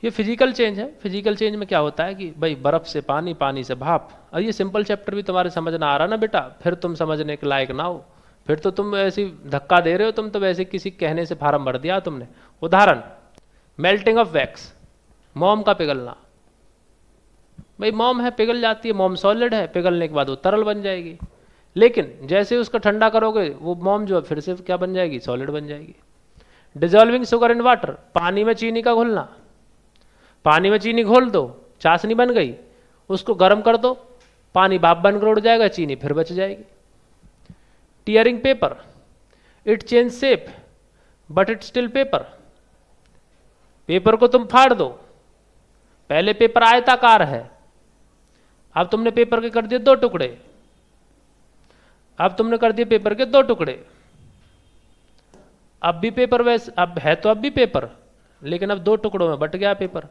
S1: ये फिजिकल चेंज है। फिजिकल चेंज में क्या होता है कि भाई बर्फ से पानी, पानी से भाप। और ये सिंपल चैप्टर भी तुम्हारे समझ आ रहा ना बेटा, फिर तुम समझने के लायक ना हो, फिर तो तुम ऐसी धक्का दे रहे हो, तुम तो वैसे किसी कहने से फार्म भर दिया तुमने। उदाहरण, मेल्टिंग ऑफ वैक्स, मोम का पिघलना। भाई मोम है, पिघल जाती है, मोम सॉलिड है, पिघलने के बाद वो तरल बन जाएगी, लेकिन जैसे उसको ठंडा करोगे वो मोम जो है फिर से क्या बन जाएगी? सॉलिड बन जाएगी। डिजॉल्विंग शुगर इन वाटर, पानी में चीनी का घुलना, पानी में चीनी घोल दो, चाशनी बन गई, उसको गर्म कर दो, पानी भाप बनकर उड़ जाएगा, चीनी फिर बच जाएगी। Tearing paper, it change shape but it still paper. Paper को तुम फाड़ दो, पहले पेपर आयताकार है, अब तुमने पेपर के कर दिए 2 टुकड़े, अब तुमने कर दिए पेपर के 2 टुकड़े, अब भी पेपर वैसे, अब है तो अब भी पेपर, लेकिन अब 2 टुकड़ों में बट गया पेपर।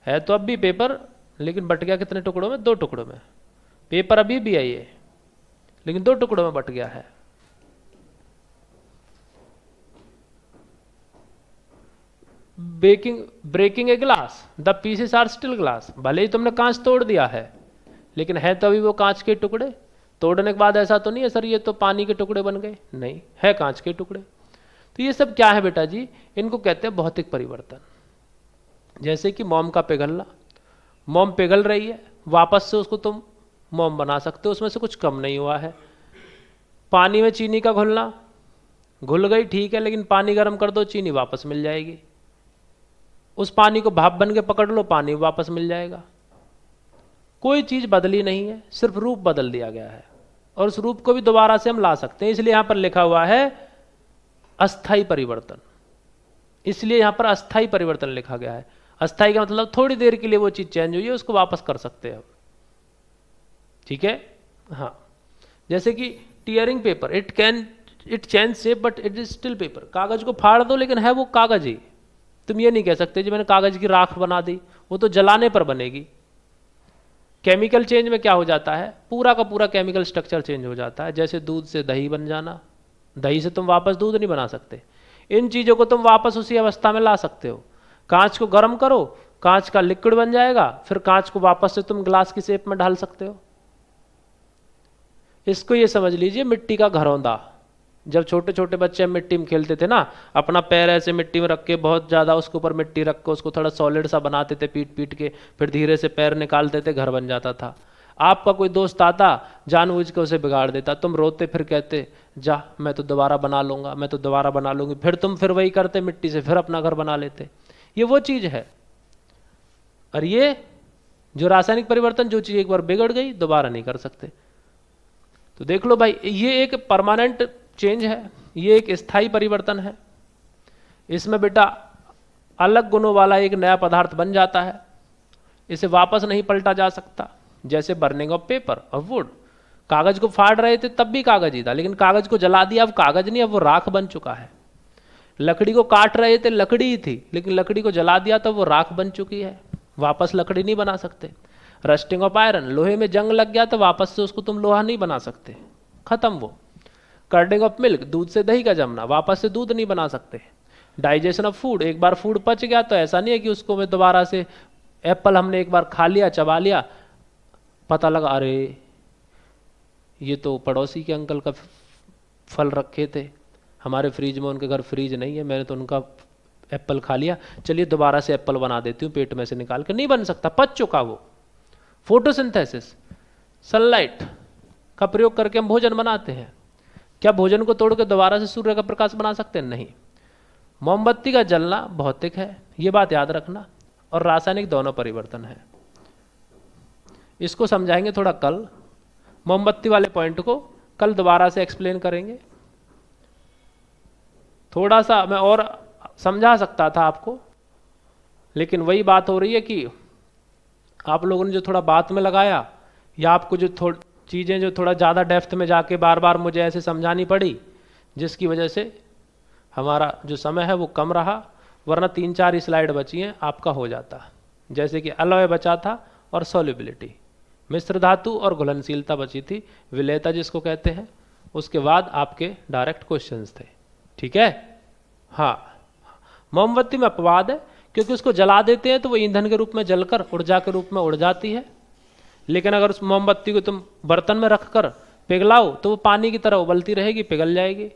S1: है तो अब भी पेपर, लेकिन बट गया कितने टुकड़ों में? 2 टुकड़ों में। पेपर अभी भी है ये, लेकिन 2 टुकड़ों में बट गया है। Breaking a glass, the pieces are still glass. भले ही तुमने कांच तोड़ दिया है, लेकिन है तो अभी वो कांच के टुकड़े। तोड़ने के बाद ऐसा तो नहीं है सर ये तो पानी के टुकड़े बन गए, नहीं, है कांच के टुकड़े। तो ये सब क्या है बेटा जी? इनको कहते हैं भौतिक परिवर्तन। जैसे कि मोम का पिघलना, मोम पिघल रही है, वापस से उसको तुम मोम बना सकते हो, उसमें से कुछ कम नहीं हुआ है। पानी में चीनी का घुलना, घुल गई ठीक है, लेकिन पानी गर्म कर दो, चीनी वापस मिल जाएगी। उस पानी को भाप बन के पकड़ लो, पानी वापस मिल जाएगा। कोई चीज बदली नहीं है, सिर्फ रूप बदल दिया गया है, और उस रूप को भी दोबारा से हम ला सकते हैं। इसलिए यहां पर लिखा हुआ है अस्थाई परिवर्तन, इसलिए यहां पर अस्थाई परिवर्तन लिखा गया है। अस्थाई का मतलब थोड़ी देर के लिए वो चीज चेंज हुई है, उसको वापस कर सकते हैं। ठीक है, हाँ। जैसे कि tearing paper, it change shape but it is still paper. कागज को फाड़ दो, लेकिन है वो कागज ही। तुम ये नहीं कह सकते जी मैंने कागज की राख बना दी, वो तो जलाने पर बनेगी। केमिकल चेंज में क्या हो जाता है? पूरा का पूरा केमिकल स्ट्रक्चर चेंज हो जाता है। जैसे दूध से दही बन जाना, दही से तुम वापस दूध नहीं बना सकते। इन चीजों को तुम वापस उसी अवस्था में ला सकते हो। कांच को गर्म करो, कांच का लिक्विड बन जाएगा, फिर कांच को वापस से तुम ग्लास की शेप में ढाल सकते हो। इसको ये समझ लीजिए मिट्टी का घरौंदा। जब छोटे छोटे बच्चे मिट्टी में खेलते थे ना, अपना पैर ऐसे मिट्टी में रख के, बहुत ज़्यादा उसके ऊपर मिट्टी रख के उसको थोड़ा सॉलिड सा बनाते थे, पीट पीट के, फिर धीरे से पैर निकालते थे, घर बन जाता था। आपका कोई दोस्त आता, जानबूझ के उसे बिगाड़ देता, तुम रोते, फिर कहते जा मैं तो दोबारा बना लूंगा, मैं तो दोबारा बना लूंगी, फिर तुम फिर वही करते, मिट्टी से फिर अपना घर बना लेते। ये वो चीज़ है। और ये जो रासायनिक परिवर्तन, जो चीज़ एक बार बिगड़ गई दोबारा नहीं कर सकते। तो देख लो भाई, ये एक परमानेंट चेंज है, ये एक स्थायी परिवर्तन है। इसमें बेटा अलग गुणों वाला एक नया पदार्थ बन जाता है, इसे वापस नहीं पलटा जा सकता। जैसे बर्निंग ऑफ पेपर और वुड, कागज को फाड़ रहे थे तब भी कागज ही था, लेकिन कागज को जला दिया, अब कागज नहीं, अब वो राख बन चुका है। लकड़ी को काट रहे थे, लकड़ी ही थी, लेकिन लकड़ी को जला दिया तो वो राख बन चुकी है, वापस लकड़ी नहीं बना सकते। रस्टिंग ऑफ आयरन, लोहे में जंग लग गया तो वापस से उसको तुम लोहा नहीं बना सकते, खत्म वो। कर्डिंग ऑफ मिल्क, दूध से दही का जमना, वापस से दूध नहीं बना सकते। डाइजेशन ऑफ फूड, एक बार फूड पच गया तो ऐसा नहीं है कि उसको मैं दोबारा से, एप्पल हमने एक बार खा लिया, चबा लिया, पता लगा अरे ये तो पड़ोसी के अंकल का फल रखे थे हमारे फ्रिज में, उनके घर फ्रिज नहीं है, मैंने तो उनका एप्पल खा लिया, चलिए दोबारा से एप्पल बना देती हूँ पेट में से निकाल कर। नहीं बन सकता, पच चुका वो। फोटोसिंथेसिस, सनलाइट का प्रयोग करके हम भोजन बनाते हैं। क्या भोजन को तोड़ के दोबारा से सूर्य का प्रकाश बना सकते हैं? नहीं। मोमबत्ती का जलना भौतिक है, ये बात याद रखना, और रासायनिक दोनों परिवर्तन है। इसको समझाएंगे थोड़ा कल, मोमबत्ती वाले पॉइंट को कल दोबारा से एक्सप्लेन करेंगे। थोड़ा सा मैं और समझा सकता था आपको, लेकिन वही बात हो रही है कि आप लोगों ने जो थोड़ा बात में लगाया, या आपको जो चीज़ें जो थोड़ा ज़्यादा डेप्थ में जाके बार बार मुझे ऐसे समझानी पड़ी, जिसकी वजह से हमारा जो समय है वो कम रहा, वरना 3-4 स्लाइड बची हैं, आपका हो जाता। जैसे कि अलॉय बचा था और सॉल्युबिलिटी, मिश्र धातु और घुलनशीलता बची थी, विलेयता जिसको कहते हैं। उसके बाद आपके डायरेक्ट क्वेश्चंस थे। ठीक है, हाँ। मोमबत्ती में अपवाद है, क्योंकि उसको जला देते हैं तो वो ईंधन के रूप में जलकर ऊर्जा के रूप में उड़ जाती है। लेकिन अगर उस मोमबत्ती को तुम बर्तन में रखकर पिघलाओ तो वो पानी की तरह उबलती रहेगी, पिघल जाएगी।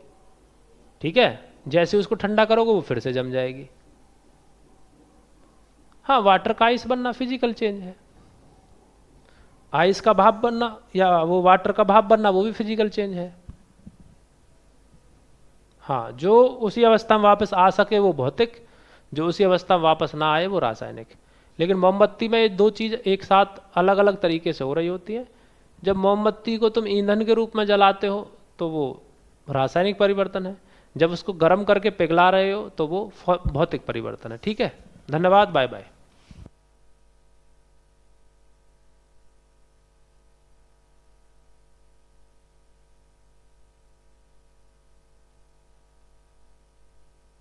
S1: ठीक है, जैसे उसको ठंडा करोगे वो फिर से जम जाएगी। हाँ, वाटर का आइस बनना फिजिकल चेंज है, आइस का भाप बनना या वो वाटर का भाप बनना वो भी फिजिकल चेंज है। हाँ, जो उसी अवस्था में वापस आ सके वो भौतिक, जो उसी अवस्था में वापस ना आए वो रासायनिक। लेकिन मोमबत्ती में ये दो चीज़ एक साथ अलग अलग तरीके से हो रही होती है। जब मोमबत्ती को तुम ईंधन के रूप में जलाते हो तो वो रासायनिक परिवर्तन है, जब उसको गर्म करके पिघला रहे हो तो वो भौतिक परिवर्तन है। ठीक है, धन्यवाद, बाय बाय।